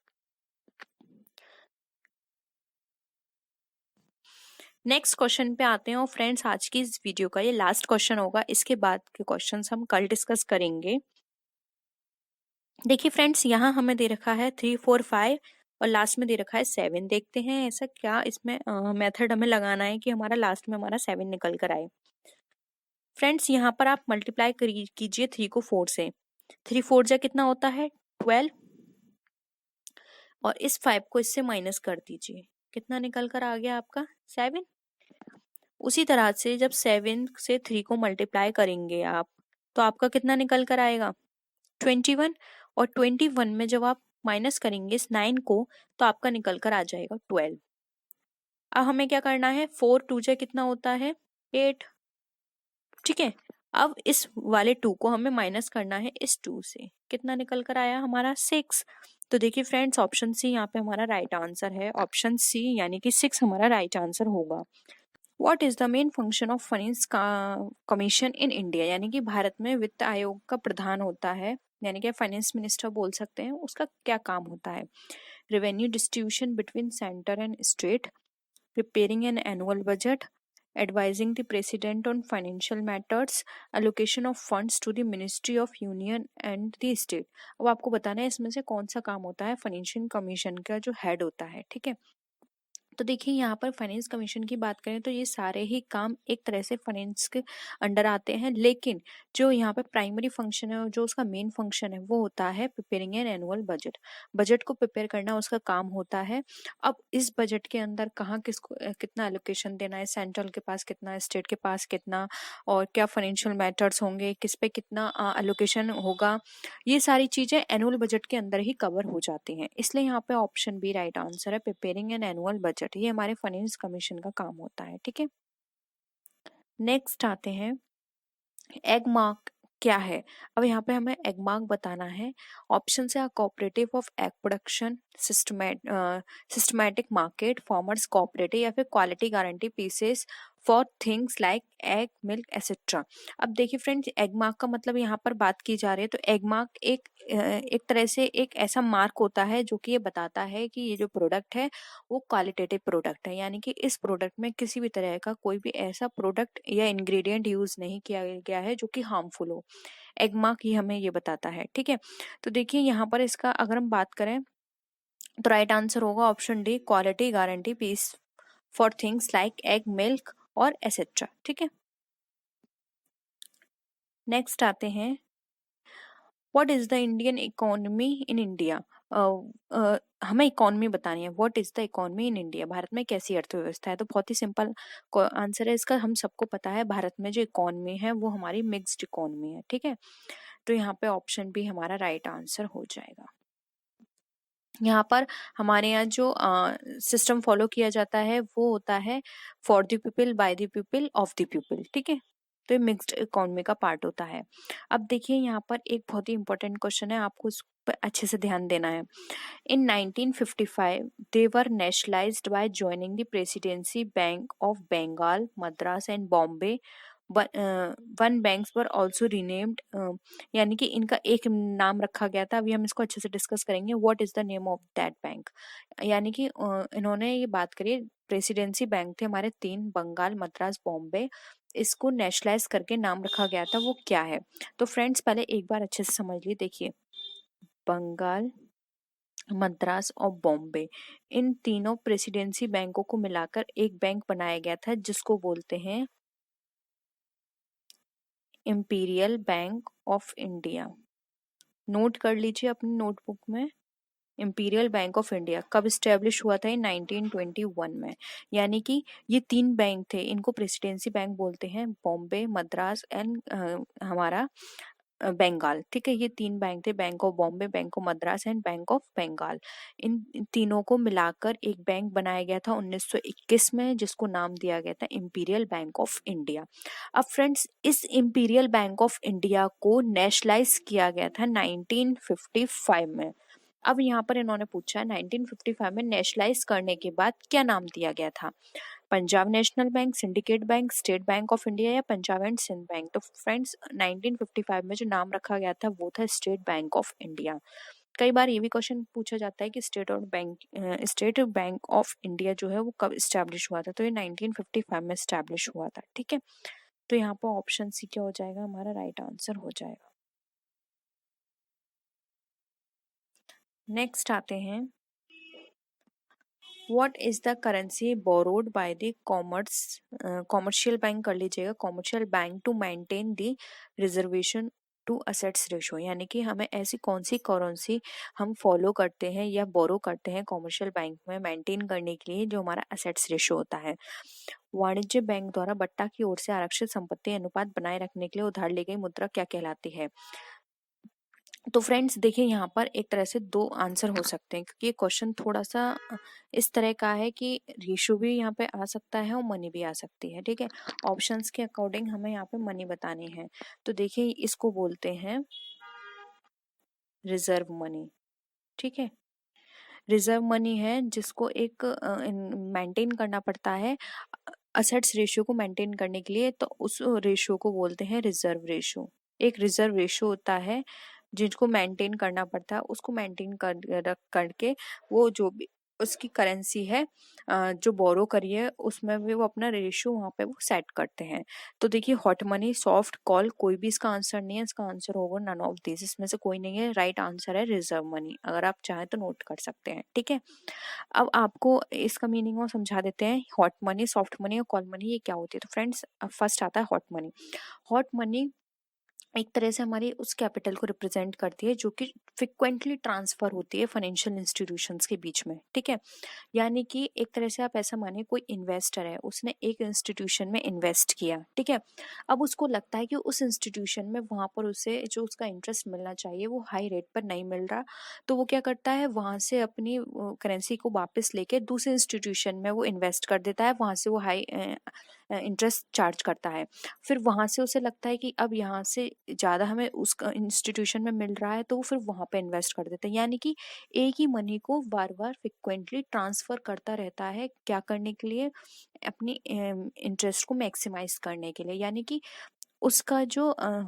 नेक्स्ट क्वेश्चन पे आते हैं, और फ्रेंड्स आज की इस वीडियो का ये लास्ट क्वेश्चन होगा, इसके बाद के क्वेश्चंस हम कल डिस्कस करेंगे। देखिए फ्रेंड्स, यहाँ हमें दे रखा है 3, 4, 5 और लास्ट में दे रखा है 7। देखते हैं ऐसा क्या इसमें मेथड हमें लगाना है कि हमारा लास्ट में हमारा 7 निकल कर आए। फ्रेंड्स यहाँ पर आप मल्टीप्लाई कीजिए 3 को 4 से। 3 4 जा कितना होता है? 12, और इस 5 को इससे माइनस कर दीजिए, कितना निकल कर आ गया आपका? 7। उसी तरह से जब 7 से 3 को मल्टीप्लाई करेंगे आप, तो आपका कितना निकल कर आएगा? 21। और 21 में जब आप माइनस करेंगे इस 9 को, तो आपका निकल कर आ जाएगा 12। अब हमें क्या करना है? 4 2 जा कितना होता है? 8। ठीक है, अब इस वाले 2 को हमें माइनस करना है इस 2 से, कितना निकल कर आया हमारा? 6। तो देखिए फ्रेंड्स, ऑप्शन सी यहाँ पे हमारा राइट आंसर है। ऑप्शन सी यानी कि 6 हमारा राइट आंसर होगा। What is the main function of finance commission in India? यानी कि भारत में वित्त आयोग का प्रधान होता है, यानी कि फाइनेंस मिनिस्टर बोल सकते हैं, उसका क्या काम होता है? Revenue distribution between centre and state, preparing an annual budget, advising the president on financial matters, allocation of funds to the ministry of union and the state। अब आपको बताना है इसमें से कौन सा काम होता है फाइनेंशियल कमीशन का जो हेड होता है। ठीक है, तो देखिए यहाँ पर फाइनेंस कमीशन की बात करें तो ये सारे ही काम एक तरह से फाइनेंस के अंडर आते हैं, लेकिन जो यहाँ पे प्राइमरी फंक्शन है और जो उसका मेन फंक्शन है वो होता है preparing an annual budget. Budget को प्रिपेयर करना उसका काम होता है। अब इस बजट के अंदर कहाँ किसको कितना एलोकेशन देना है, सेंट्रल के पास कितना, स्टेट के पास कितना, और क्या फाइनेंशियल मैटर्स होंगे, किस पे कितना एलोकेशन होगा, ये सारी चीजें एनुअल बजट के अंदर ही कवर हो जाती हैं। इसलिए यहाँ पे ऑप्शन बी राइट आंसर है, प्रिपेयरिंग एन एनुअल बजट। ये हमारे फाइनेंस कमीशन का काम होता है। ठीक है, नेक्स्ट आते हैं, एग मार्क क्या है? अब यहाँ पे हमें एग मार्क बताना है। ऑप्शन से cooperative of egg production, systematic market, farmers cooperative, या फिर quality guarantee pieces for things like egg, milk etcetera. अब देखिए फ्रेंड्स, एग मार्क का मतलब यहाँ पर बात की जा रही है, तो एग मार्क एक तरह से एक ऐसा मार्क होता है जो कि ये बताता है कि ये जो प्रोडक्ट है वो क्वालिटेटिव प्रोडक्ट है, यानी कि इस प्रोडक्ट में किसी भी तरह का कोई भी ऐसा प्रोडक्ट या इंग्रेडिएंट यूज नहीं किया गया है जो कि हार्मफुल हो। एग मार्क ही हमें ये बताता है। ठीक है, तो देखिए यहाँ पर इसका अगर हम बात करें तो राइट आंसर होगा option D, quality guarantee piece for things like egg, milk और एसेट्रा। ठीक है, नेक्स्ट आते हैं, what is the Indian economy in India? हमें इकोनॉमी बतानी है। What is the economy in India? Bharat में कैसी अर्थव्यवस्था है? तो बहुत ही सिंपल आंसर है इसका, हम सबको पता है भारत में जो इकोनॉमी है वो हमारी मिक्स्ड इकोनॉमी है। ठीक है, तो यहाँ पे ऑप्शन बी हमारा राइट आंसर हो जाएगा। यहाँ पर हमारे यहाँ जो सिस्टम फॉलो किया जाता है वो होता है for the people, by the people, of the people. ठीक है, तो ये मिक्स्ड इकोनॉमी का पार्ट होता है। अब देखिए यहाँ पर एक बहुत ही इंपॉर्टेंट क्वेश्चन है, आपको इस पर अच्छे से ध्यान देना है। इन 1955 they were nationalized by joining the Presidency Bank of Bengal, Madras and Bombay one banks were also renamed, यानी कि इनका एक नाम रखा गया था। अभी हम इसको अच्छे से डिस्कस करेंगे। What is the name of that bank, यानी कि इन्होंने ये बात करी, प्रेसिडेंसी बैंक थे हमारे तीन, बंगाल, मद्रास, बॉम्बे, इसको नेशनलाइज करके नाम रखा गया था, वो क्या है? तो फ्रेंड्स पहले एक बार अच्छे से समझ लिए। देखिए, बंगाल, मद्रास और बॉम्बे, इन तीनों प्रेसिडेंसी बैंकों को मिलाकर एक बैंक बनाया गया था जिसको बोलते हैं imperial bank of India. Note कर लीजिए अपनी नोटबुक में, इंपीरियल बैंक ऑफ इंडिया कब स्टैब्लिश हुआ था? 1921 में। यानी कि ये तीन बैंक थे, इनको प्रेसिडेंसी बैंक बोलते हैं, बॉम्बे, मद्रास एंड हमारा बंगाल। ठीक है, ये तीन बैंक थे, Bank of Bombay, Bank of Madras and Bank of Bengal. इन तीनों को मिलाकर एक बैंक बनाया गया था 1921 में, जिसको नाम दिया गया था इंपीरियल बैंक ऑफ इंडिया। अब फ्रेंड्स, इस इंपीरियल बैंक ऑफ इंडिया को नेशनलाइज किया गया था 1955 में। अब यहाँ पर इन्होंने पूछा 1955 में नेशनलाइज करने के बाद क्या नाम दिया गया था? Punjab national bank, syndicate bank, state bank of India या पंजाब एंड सिंध बैंक? तो फ्रेंड्स 1955 में जो नाम रखा गया था वो था स्टेट बैंक ऑफ इंडिया। कई बार ये भी क्वेश्चन पूछा जाता है कि स्टेट बैंक ऑफ इंडिया जो है वो कब स्टैब्लिश हुआ था? तो ये 1955 में स्टैब्लिश हुआ था। ठीक है, तो यहाँ पर ऑप्शन सी क्या हो जाएगा? हमारा राइट आंसर हो जाएगा। नेक्स्ट आते हैं, what is the currency borrowed by the commercial bank, कर लीजिएगा, commercial bank to maintain the reservation to assets ratio, यानी कि हमें ऐसी कौन सी करेंसी हम फॉलो करते हैं या बोरो करते हैं कॉमर्शियल बैंक में मेंटेन करने के लिए, जो हमारा असेट्स रेशो होता है। वाणिज्य बैंक द्वारा बट्टा की ओर से आरक्षित संपत्ति अनुपात बनाए रखने के लिए उधार ली गई मुद्रा क्या कहलाती है? तो फ्रेंड्स देखिए, यहाँ पर एक तरह से दो आंसर हो सकते हैं, क्योंकि ये क्वेश्चन थोड़ा सा इस तरह का है कि रेशो भी यहाँ पे आ सकता है और मनी भी आ सकती है। ठीक है, ऑप्शंस के अकॉर्डिंग हमें यहाँ पे मनी बतानी है। तो देखिए, इसको बोलते हैं रिजर्व मनी। ठीक है, रिजर्व मनी है जिसको एक मेंटेन करना पड़ता है असेट्स रेशियो को मेंटेन करने के लिए, तो उस रेशियो को बोलते हैं रिजर्व रेशियो। एक रिजर्व रेशियो होता है जिसको मेंटेन करना पड़ता है, उसको मेंटेन करके वो जो भी उसकी करेंसी है जो बोरो करी है उसमें भी वो अपना रेशियो वहाँ पे वो सेट करते हैं। तो देखिए, हॉट मनी, सॉफ्ट कॉल, कोई भी इसका आंसर नहीं है, इसका आंसर होगा नन ऑफ दिस, इसमें से कोई नहीं है। राइट आंसर है रिजर्व मनी। अगर आप चाहें तो नोट कर सकते हैं। ठीक है, अब आपको इसका मीनिंग और समझा देते हैं। हॉट मनी, सॉफ्ट मनी और कॉल मनी ये क्या होती है? तो फ्रेंड्स फर्स्ट आता है हॉट मनी। हॉट मनी एक तरह से हमारी उस कैपिटल को रिप्रेजेंट करती है जो कि फ्रिक्वेंटली ट्रांसफर होती है फाइनेंशियल इंस्टीट्यूशंस के बीच में। ठीक है, यानी कि एक तरह से आप ऐसा मानिए, कोई इन्वेस्टर है, उसने एक इंस्टीट्यूशन में इन्वेस्ट किया। ठीक है, अब उसको लगता है कि उस इंस्टीट्यूशन में वहां पर उसे जो उसका इंटरेस्ट मिलना चाहिए वो हाई रेट पर नहीं मिल रहा, तो वो क्या करता है, वहां से अपनी करेंसी को वापस लेके दूसरे इंस्टीट्यूशन में वो इन्वेस्ट कर देता है, वहां से वो हाई इंटरेस्ट चार्ज करता है। फिर वहां से उसे लगता है कि अब यहाँ से ज़्यादा हमें उस इंस्टीट्यूशन में मिल रहा है, तो वो फिर वहां पे इन्वेस्ट कर देता है। यानी कि एक ही मनी को बार बार फ्रिक्वेंटली ट्रांसफर करता रहता है, क्या करने के लिए? अपनी इंटरेस्ट को मैक्सिमाइज करने के लिए। यानी कि उसका जो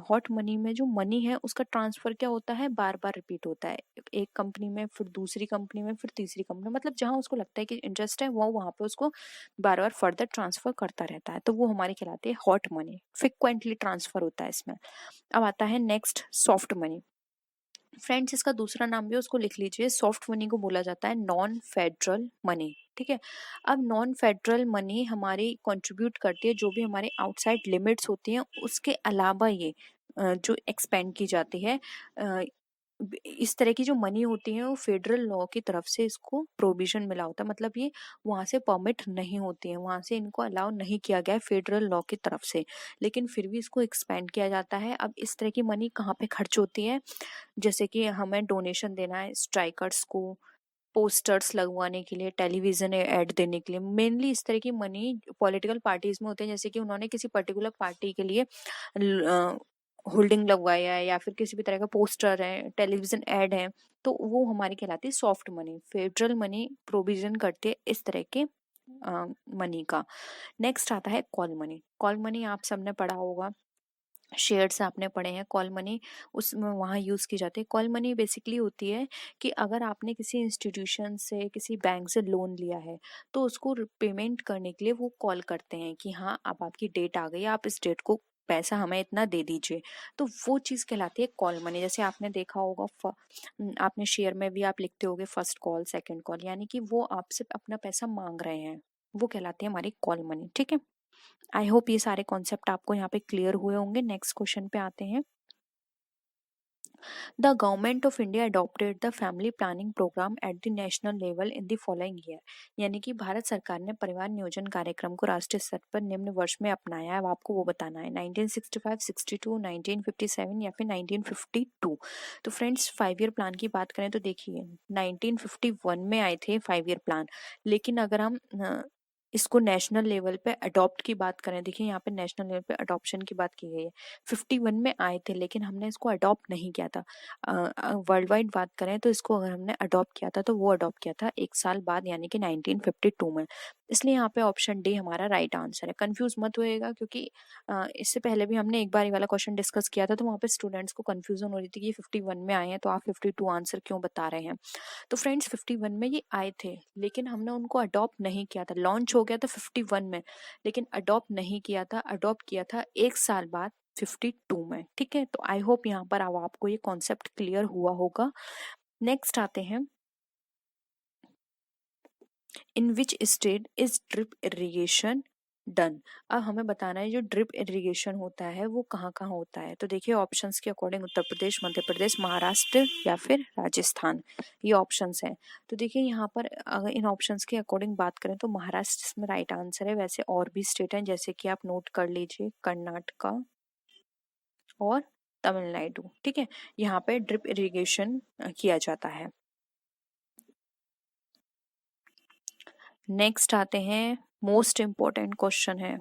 हॉट मनी में जो मनी है उसका ट्रांसफर क्या होता है, बार बार रिपीट होता है, एक कंपनी में, फिर दूसरी कंपनी में, फिर तीसरी कंपनी में, मतलब जहां उसको लगता है कि इंटरेस्ट है वो वहां पे उसको बार बार फर्दर ट्रांसफर करता रहता है, तो वो हमारी कहलाती है हॉट मनी, फ्रिक्वेंटली ट्रांसफर होता है इसमें। अब आता है नेक्स्ट, सॉफ्ट मनी। फ्रेंड्स इसका दूसरा नाम भी उसको लिख लीजिए, सॉफ्ट मनी को बोला जाता है नॉन फेडरल मनी। ठीक है, अब नॉन फेडरल मनी हमारी कंट्रीब्यूट करती है जो भी हमारे आउटसाइड लिमिट्स होती हैं, उसके अलावा ये जो एक्सपेंड की जाती है। इस तरह की जो मनी होती है वो फेडरल लॉ की तरफ से इसको प्रोविजन मिला होता है, मतलब ये वहां से परमिट नहीं होती है, वहां से इनको अलाउ नहीं किया गया है फेडरल लॉ की तरफ से, लेकिन फिर भी इसको एक्सपेंड किया जाता है। अब इस तरह की मनी कहाँ पे खर्च होती है? जैसे कि हमें डोनेशन देना है स्ट्राइकर्स को, पोस्टर्स लगवाने के लिए, टेलीविजन ऐड देने के लिए, मेनली इस तरह की मनी पॉलिटिकल पार्टीज में होते हैं, जैसे कि उन्होंने किसी पर्टिकुलर पार्टी के लिए होल्डिंग लगवाया है या फिर किसी भी तरह का पोस्टर है, टेलीविजन ऐड है, तो वो हमारी कहलाती है soft money. Federal money provision करती है इस तरह के मनी का। नेक्स्ट आता है कॉल मनी। कॉल मनी आप सबने पढ़ा होगा, शेयर्स आपने पढ़े हैं। कॉल मनी उसमें वहाँ यूज़ की जाती है। कॉल मनी बेसिकली होती है कि अगर आपने किसी इंस्टीट्यूशन से, किसी बैंक से लोन लिया है, तो उसको पेमेंट करने के लिए वो कॉल करते हैं कि हाँ अब आपकी डेट आ गई, आप इस डेट को पैसा हमें इतना दे दीजिए। तो वो चीज़ कहलाती है कॉल मनी। जैसे आपने देखा होगा आपने शेयर में भी आप लिखते होगे फर्स्ट कॉल, सेकंड कॉल, यानी कि वो आपसे अपना पैसा मांग रहे हैं, वो कहलाती है हमारी कॉल मनी। ठीक है, आई होप ये सारे कॉन्सेप्ट आपको यहाँ पे क्लियर हुए होंगे। नेक्स्ट क्वेश्चन पे आते हैं। The government of India adopted the family planning program at the national level in the following year. यानी कि भारत सरकार ने परिवार नियोजन कार्यक्रम को राष्ट्रीय स्तर पर निम्न वर्ष में अपनाया है। अब आपको वो बताना है 1965, 62, 1957 या फिर 1952। तो फ्रेंड्स 5 ईयर प्लान की बात करें तो देखिए 1951 में आए थे 5 ईयर प्लान। लेकिन अगर हम इसको नेशनल लेवल पे अडॉप्ट की बात करें, देखिए यहाँ पे नेशनल लेवल पे अडॉप्शन की बात की गई है। 51 में आए थे लेकिन हमने इसको अडॉप्ट नहीं किया था। वर्ल्ड वाइड बात करें तो इसको अगर हमने अडॉप्ट किया था तो वो अडॉप्ट किया था 1 साल बाद, यानी कि 1952 में। इसलिए यहाँ पे ऑप्शन डी हमारा राइट आंसर है। कंफ्यूज मत होएगा, क्योंकि इससे पहले भी हमने एक बार ये वाला क्वेश्चन डिस्कस किया था, तो वहाँ पे स्टूडेंट्स को कंफ्यूजन हो रही थी कि ये 51 में आए हैं तो आप 52 आंसर क्यों बता रहे हैं। तो फ्रेंड्स 51 में ये आए थे लेकिन हमने उनको अडॉप्ट नहीं किया था। लॉन्च हो गया था 51 में लेकिन अडॉप्ट नहीं किया था। अडॉप्ट किया था 1 साल बाद 52 में। ठीक है, तो आई होप यहाँ पर अब आपको ये कॉन्सेप्ट क्लियर हुआ होगा। नेक्स्ट आते हैं, in which state is drip irrigation done. अब हमें बताना है जो ड्रिप इरिगेशन होता है वो कहाँ कहाँ होता है। तो देखिए ऑप्शंस के अकॉर्डिंग उत्तर प्रदेश, मध्य प्रदेश, महाराष्ट्र या फिर राजस्थान, ये ऑप्शंस हैं। तो देखिए यहाँ पर अगर इन ऑप्शंस के अकॉर्डिंग बात करें तो महाराष्ट्र इसमें राइट आंसर है। वैसे और भी स्टेट हैं जैसे कि आप नोट कर लीजिए, कर्नाटका और तमिलनाडु। ठीक है, यहाँ पे ड्रिप इरिगेशन किया जाता है। नेक्स्ट आते हैं, मोस्ट इम्पोर्टेंट क्वेश्चन है,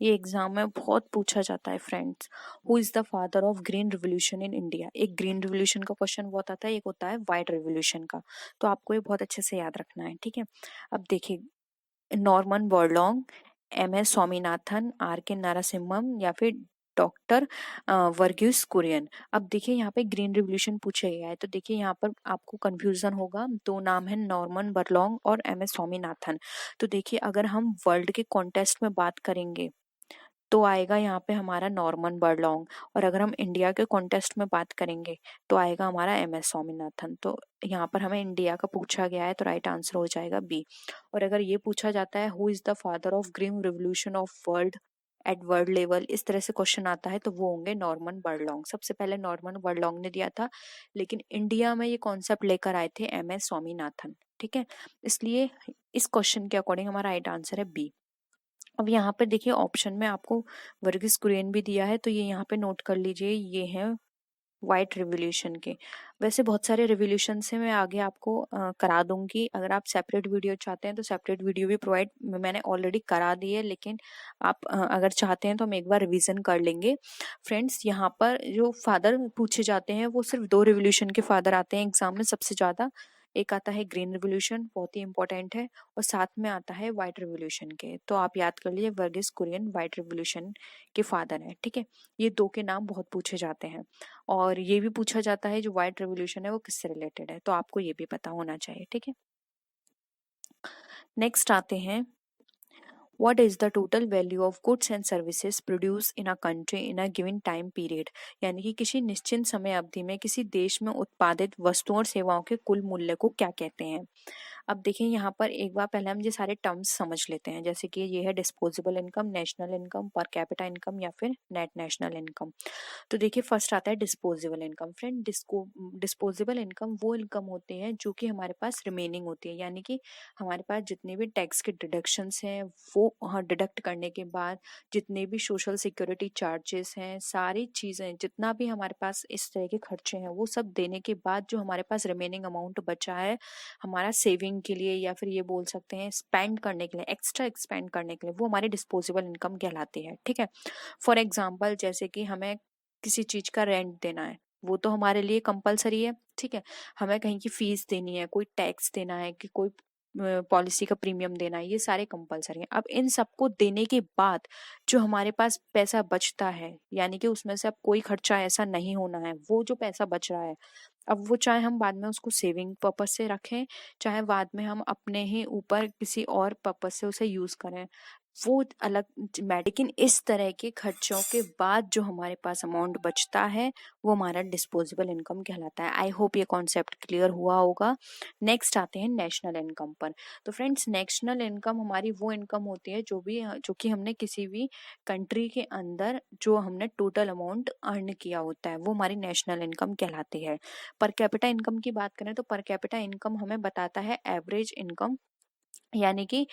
ये एग्जाम में बहुत पूछा जाता है friends. Who is the father of green revolution in India. एक ग्रीन रिवोल्यूशन का क्वेश्चन बहुत आता है, एक होता है व्हाइट रिवोल्यूशन का। तो आपको ये बहुत अच्छे से याद रखना है। ठीक है, अब देखिए Norman Borlaug, M S Swaminathan, R K Narasimham या फिर डॉक्टर वर्गीस कुरियन। अब देखिए यहाँ पे ग्रीन रिवोल्यूशन पूछा गया है तो देखिए यहाँ पर आपको कंफ्यूजन होगा। दो नाम है नॉर्मन बोरलॉन्ग और एम एस स्वामीनाथन। तो देखिए अगर हम वर्ल्ड के कॉन्टेस्ट में बात करेंगे तो आएगा यहाँ पे हमारा नॉर्मन बोरलॉन्ग, और अगर हम इंडिया के कॉन्टेस्ट में बात करेंगे तो आएगा हमारा एम एस स्वामीनाथन। तो यहाँ पर हमें इंडिया का पूछा गया है तो राइट आंसर हो जाएगा बी। और अगर ये पूछा जाता है who is the father of green revolution of world at world level, इस तरह से क्वेश्चन आता है तो वो होंगे नॉर्मन बोरलॉन्ग। सबसे पहले नॉर्मन बोरलॉन्ग ने दिया था लेकिन इंडिया में ये कॉन्सेप्ट लेकर आए थे एम एस स्वामीनाथन। ठीक है, इसलिए इस क्वेश्चन के अकॉर्डिंग हमारा राइट आंसर है बी। अब यहाँ पर देखिए ऑप्शन में आपको वर्गीस कुरियन भी दिया है तो ये यहाँ पे नोट कर लीजिए, ये है व्हाइट रिवोल्यूशन के। वैसे बहुत सारे रिवोल्यूशन से मैं आगे आपको करा दूंगी। अगर आप सेपरेट वीडियो चाहते हैं तो सेपरेट वीडियो भी प्रोवाइड मैंने ऑलरेडी करा दी है, लेकिन आप अगर चाहते हैं तो हम एक बार रिवीजन कर लेंगे। फ्रेंड्स यहाँ पर जो फादर पूछे जाते हैं वो सिर्फ 2 रिवोल्यूशन के फादर आते हैं एग्जाम में सबसे ज्यादा। एक आता है ग्रीन रिवोल्यूशन, बहुत ही इंपॉर्टेंट है, और साथ में आता है व्हाइट रिवोल्यूशन के। तो आप याद कर लीजिए वर्गीस कुरियन व्हाइट रिवोल्यूशन के फादर हैं। ठीक है, ये 2 के नाम बहुत पूछे जाते हैं। और ये भी पूछा जाता है जो व्हाइट रिवोल्यूशन है वो किससे रिलेटेड है, तो आपको ये भी पता होना चाहिए। ठीक है, नेक्स्ट आते हैं, what is the total value of goods and services produced in a country in a given time period। यानी कि किसी निश्चित समय अवधि में किसी देश में उत्पादित वस्तुओं और सेवाओं के कुल मूल्य को क्या कहते हैं। अब देखिए यहाँ पर एक बार पहले हम ये सारे टर्म्स समझ लेते हैं, जैसे कि ये है disposable income, national income, per capita income या फिर नेट नेशनल इनकम। तो देखिए फर्स्ट आता है disposable income. Friend disposable income वो इनकम होती है जो कि हमारे पास रिमेनिंग होती है, यानी कि हमारे पास जितने भी टैक्स के डिडक्शंस हैं वो डिडक्ट करने के बाद जितने भी सोशल सिक्योरिटी चार्जेस हैं, सारी चीज़ें जितना भी हमारे पास इस तरह के खर्चे हैं वो सब देने के बाद जो हमारे पास रिमेनिंग अमाउंट बचा है हमारा सेविंग के लिए या फिर ये बोल सकते हैं स्पेंड करने के लिए, एक्स्ट्रा एक्सपेंड करने के लिए, वो हमारी डिस्पोजेबल इनकम कहलाती है। ठीक है, फॉर एग्जाम्पल जैसे कि हमें किसी चीज का रेंट देना है, वो तो हमारे लिए कंपलसरी है। ठीक है, हमें कहीं की फीस देनी है, कोई टैक्स देना है, कि कोई पॉलिसी का प्रीमियम देना, ये सारे कंपलसरी हैं। अब इन सबको देने के बाद जो हमारे पास पैसा बचता है, यानी कि उसमें से अब कोई खर्चा ऐसा नहीं होना है, वो जो पैसा बच रहा है, अब वो चाहे हम बाद में उसको सेविंग पर्पस से रखें, चाहे बाद में हम अपने ही ऊपर किसी और पर्पस से उसे यूज करें, वो अलग लेकिन इस तरह के खर्चों के बाद जो हमारे पास अमाउंट बचता है वो हमारा डिस्पोजेबल इनकम कहलाता है। आई होप ये कॉन्सेप्ट क्लियर हुआ होगा। नेक्स्ट आते हैं नेशनल इनकम पर। तो फ्रेंड्स, नेशनल इनकम हमारी वो इनकम होती है जो कि हमने किसी भी कंट्री के अंदर जो हमने टोटल अमाउंट अर्न किया होता है, वो हमारी नेशनल इनकम कहलाती है। पर कैपिटा इनकम की बात करें तो पर कैपिटा इनकम हमें बताता है एवरेज इनकम, यानी कि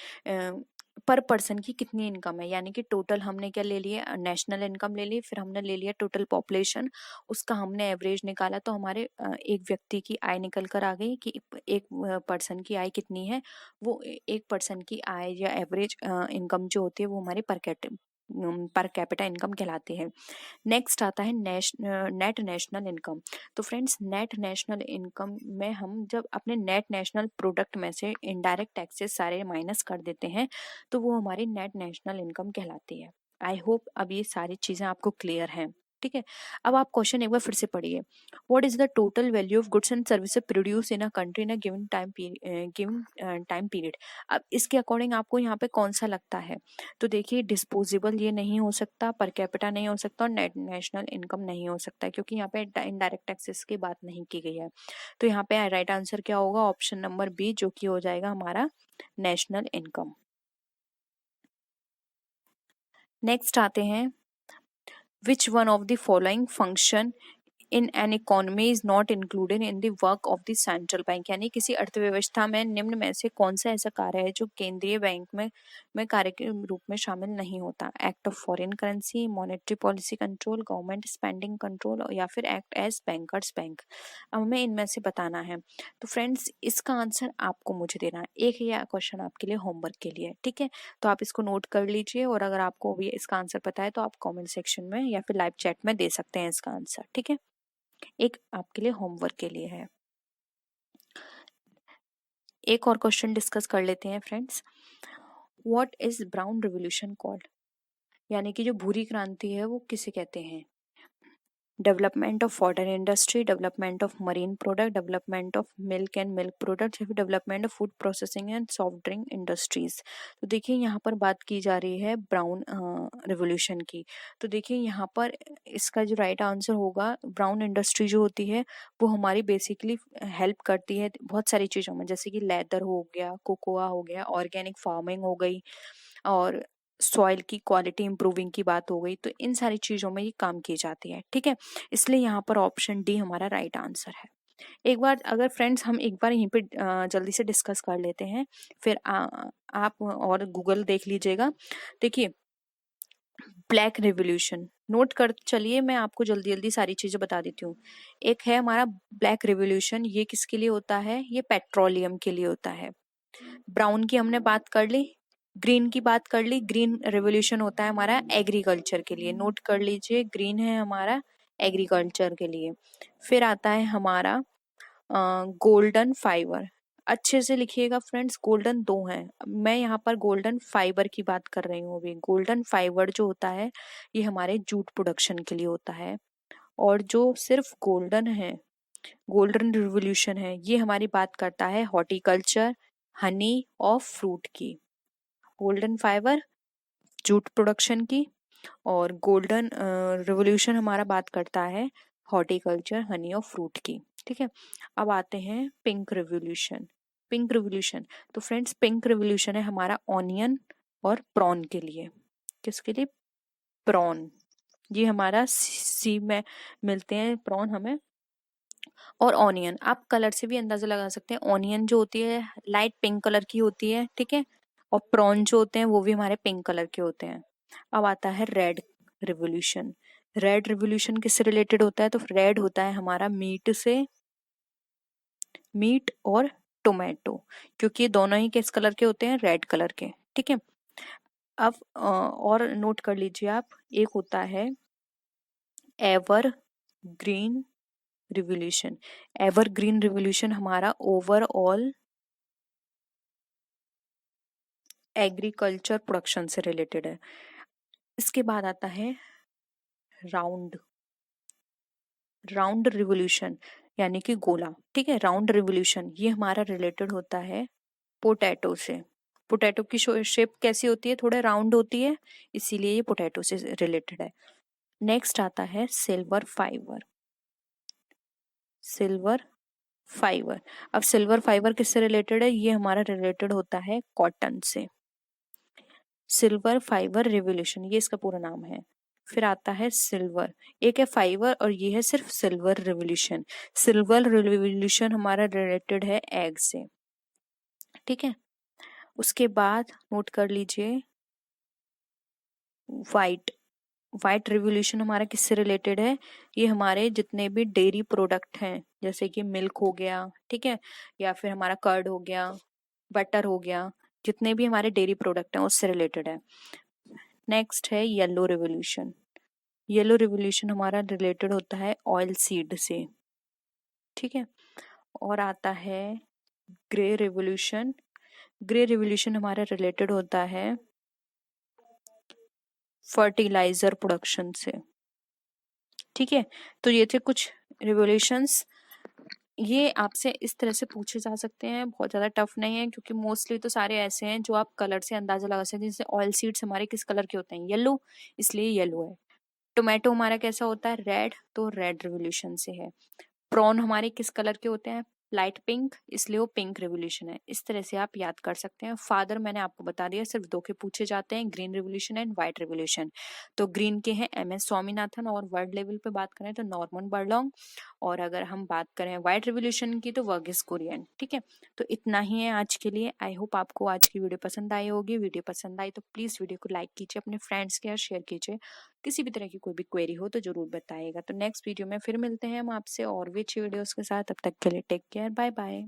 पर पर्सन की कितनी इनकम है, यानी कि टोटल हमने क्या ले लिए, नेशनल इनकम ले ली, फिर हमने ले लिया टोटल पॉपुलेशन, उसका हमने एवरेज निकाला, तो हमारे एक व्यक्ति की आय निकल कर आ गई कि एक पर्सन की आय कितनी है। वो एक पर्सन की आय या एवरेज इनकम जो होती है वो हमारी पर कैपिटा इनकम कहलाती है। नेक्स्ट आता है नेट नेशनल इनकम। तो फ्रेंड्स, नेट नेशनल इनकम में हम जब अपने नेट नेशनल प्रोडक्ट में से इनडायरेक्ट टैक्सेस सारे माइनस कर देते हैं तो वो हमारी नेट नेशनल इनकम कहलाती है। आई होप अब ये सारी चीजें आपको क्लियर हैं। ठीक है, अब आप क्वेश्चन एक बार फिर से पढ़िए। What is the total value of goods and services produce in a country in a given time period. अब इसके अकॉर्डिंग आपको यहाँ पे कौन सा लगता है? तो देखिए, डिस्पोजेबल ये नहीं हो सकता, पर कैपिटा नहीं हो सकता और नेट नेशनल इनकम नहीं हो सकता, क्योंकि यहाँ पे इनडायरेक्ट टैक्सेस की बात नहीं की गई है। तो यहाँ पे राइट आंसर क्या होगा? ऑप्शन नंबर बी, जो कि हो जाएगा हमारा नेशनल इनकम। नेक्स्ट आते हैं, which one of the following function in an economy is not included in the work of the central bank, यानी किसी अर्थव्यवस्था में निम्न में से कौन सा ऐसा कार्य है जो केंद्रीय बैंक में कार्य के रूप में शामिल नहीं होता? Act of foreign currency, monetary policy control, government spending control, या फिर एक्ट एज बैंकर्स बैंक। अब हमें इनमें से बताना है। तो फ्रेंड्स, इसका आंसर आपको मुझे देना है। एक ये क्वेश्चन आपके लिए होमवर्क के लिए, ठीक है? तो आप इसको नोट कर लीजिए, और अगर आपको भी इसका आंसर पता है तो आप कमेंट सेक्शन में या फिर लाइव चैट में दे सकते हैं इसका आंसर। ठीक है, एक आपके लिए होमवर्क के लिए है। एक और क्वेश्चन डिस्कस कर लेते हैं friends. What is brown revolution called, यानी कि जो भूरी क्रांति है वो किसे कहते हैं? Development of water industry, development of marine product, development of milk and milk product, या फिर development of food processing and soft drink industries. तो देखिए, यहाँ पर बात की जा रही है ब्राउन रिवोल्यूशन की। तो देखिए यहाँ पर इसका जो राइट आंसर होगा, ब्राउन इंडस्ट्री जो होती है वो हमारी बेसिकली हेल्प करती है बहुत सारी चीज़ों में, जैसे कि लेदर हो गया, कोकोआ हो गया, ऑर्गेनिक फार्मिंग हो गई, और सॉइल की क्वालिटी इंप्रूविंग की बात हो गई। तो इन सारी चीज़ों में ये काम की जाती है। ठीक है, इसलिए यहाँ पर ऑप्शन डी हमारा राइट आंसर है। एक बार अगर फ्रेंड्स हम एक बार यहीं पे जल्दी से डिस्कस कर लेते हैं, फिर आप और गूगल देख लीजिएगा। देखिए, ब्लैक रिवॉल्यूशन नोट कर चलिए, मैं आपको जल्दी जल्दी सारी चीजें बता देती हूँ। एक है हमारा ब्लैक रिवॉल्यूशन, ये किसके लिए होता है? ये पेट्रोलियम के लिए होता है। ब्राउन की हमने बात कर ली, ग्रीन की बात कर ली। ग्रीन रेवोल्यूशन होता है हमारा एग्रीकल्चर के लिए, नोट कर लीजिए, ग्रीन है हमारा एग्रीकल्चर के लिए। फिर आता है हमारा गोल्डन फाइबर। अच्छे से लिखिएगा फ्रेंड्स, गोल्डन दो हैं, मैं यहाँ पर गोल्डन फाइबर की बात कर रही हूँ। अभी गोल्डन फाइबर जो होता है ये हमारे जूट प्रोडक्शन के लिए होता है। और जो सिर्फ गोल्डन है, गोल्डन रिवोल्यूशन है, ये हमारी बात करता है हॉर्टिकल्चर, हनी और फ्रूट की। गोल्डन फाइबर जूट प्रोडक्शन की, और गोल्डन रिवोल्यूशन हमारा बात करता है हॉर्टिकल्चर, हनी और फ्रूट की। ठीक है, अब आते हैं पिंक रिवोल्यूशन। पिंक रिवोल्यूशन, तो फ्रेंड्स पिंक रिवोल्यूशन है हमारा ऑनियन और प्रॉन के लिए। किसके लिए? प्रॉन। ये हमारा सी में मिलते हैं प्रॉन हमें, और ऑनियन आप कलर से भी अंदाजा लगा सकते हैं। ऑनियन जो होती है लाइट पिंक कलर की होती है, ठीक है, और प्रॉन जो होते हैं वो भी हमारे पिंक कलर के होते हैं। अब आता है रेड रिवोल्यूशन। रेड रिवोल्यूशन किससे रिलेटेड होता है? तो रेड होता है हमारा मीट से, मीट और टोमेटो, क्योंकि ये दोनों ही किस कलर के होते हैं? रेड कलर के। ठीक है, अब और नोट कर लीजिए आप, एक होता है ever green revolution. Ever green revolution हमारा ओवरऑल एग्रीकल्चर प्रोडक्शन से रिलेटेड है। इसके बाद आता है राउंड राउंड रिवोल्यूशन यानी कि गोला। ठीक है, राउंड रिवोल्यूशन ये हमारा रिलेटेड होता है पोटैटो से। पोटैटो की शेप कैसी होती है, थोड़ा राउंड होती है, इसीलिए ये पोटैटो से रिलेटेड है। नेक्स्ट आता है सिल्वर फाइबर। सिल्वर फाइबर, अब सिल्वर फाइबर किससे रिलेटेड है, ये हमारा रिलेटेड होता है कॉटन से। सिल्वर फाइबर रिवोल्यूशन ये इसका पूरा नाम है। फिर आता है सिल्वर, एक है फाइबर और ये है सिर्फ सिल्वर रिवोल्यूशन। सिल्वर रिवोल्यूशन हमारा रिलेटेड है एग से। ठीक है, उसके बाद नोट कर लीजिए वाइट। वाइट रिवोल्यूशन हमारा किससे रिलेटेड है, ये हमारे जितने भी डेयरी प्रोडक्ट हैं जैसे कि मिल्क हो गया, ठीक है, या फिर हमारा कर्ड हो गया, बटर हो गया, जितने भी हमारे डेयरी प्रोडक्ट हैं उससे रिलेटेड है। नेक्स्ट है येलो रिवोल्यूशन। येलो रिवोल्यूशन हमारा रिलेटेड होता है ऑयल सीड से। ठीक है, और आता है ग्रे रिवोल्यूशन। ग्रे रिवोल्यूशन हमारा रिलेटेड होता है फर्टिलाइजर प्रोडक्शन से। ठीक है, तो ये थे कुछ रिवोल्यूशंस। ये आपसे इस तरह से पूछे जा सकते हैं, बहुत ज्यादा टफ नहीं है क्योंकि मोस्टली तो सारे ऐसे हैं जो आप कलर से अंदाजा लगा सकते हैं। जैसे ऑयल सीड्स हमारे किस कलर के होते हैं, येलो, इसलिए येलो है। टोमेटो हमारा कैसा होता है, रेड, तो रेड रिवोल्यूशन से है। प्रॉन हमारे किस कलर के होते हैं, लाइट पिंक, इसलिए वो पिंक रिवोल्यूशन है। इस तरह से आप याद कर सकते हैं। फादर मैंने आपको बता दिया, सिर्फ दो के पूछे जाते हैं, green revolution and white revolution. तो ग्रीन के हैं MS स्वामीनाथन, और वर्ल्ड लेवल पे बात करें तो नॉर्मन बर्लॉन्ग, और अगर हम बात करें व्हाइट रिवोल्यूशन की तो वर्गीस कुरियन। ठीक है, तो इतना ही है आज के लिए। आई होप आपको आज की वीडियो पसंद आई होगी। वीडियो पसंद आई तो प्लीज वीडियो को लाइक कीजिए, अपने फ्रेंड्स के साथ शेयर कीजिए। किसी भी तरह की कोई भी क्वेरी हो तो जरूर बताइएगा। तो नेक्स्ट वीडियो में फिर मिलते हैं हम आपसे और भी अच्छी वीडियोस के साथ। तब तक के लिए टेक केयर, बाय बाय।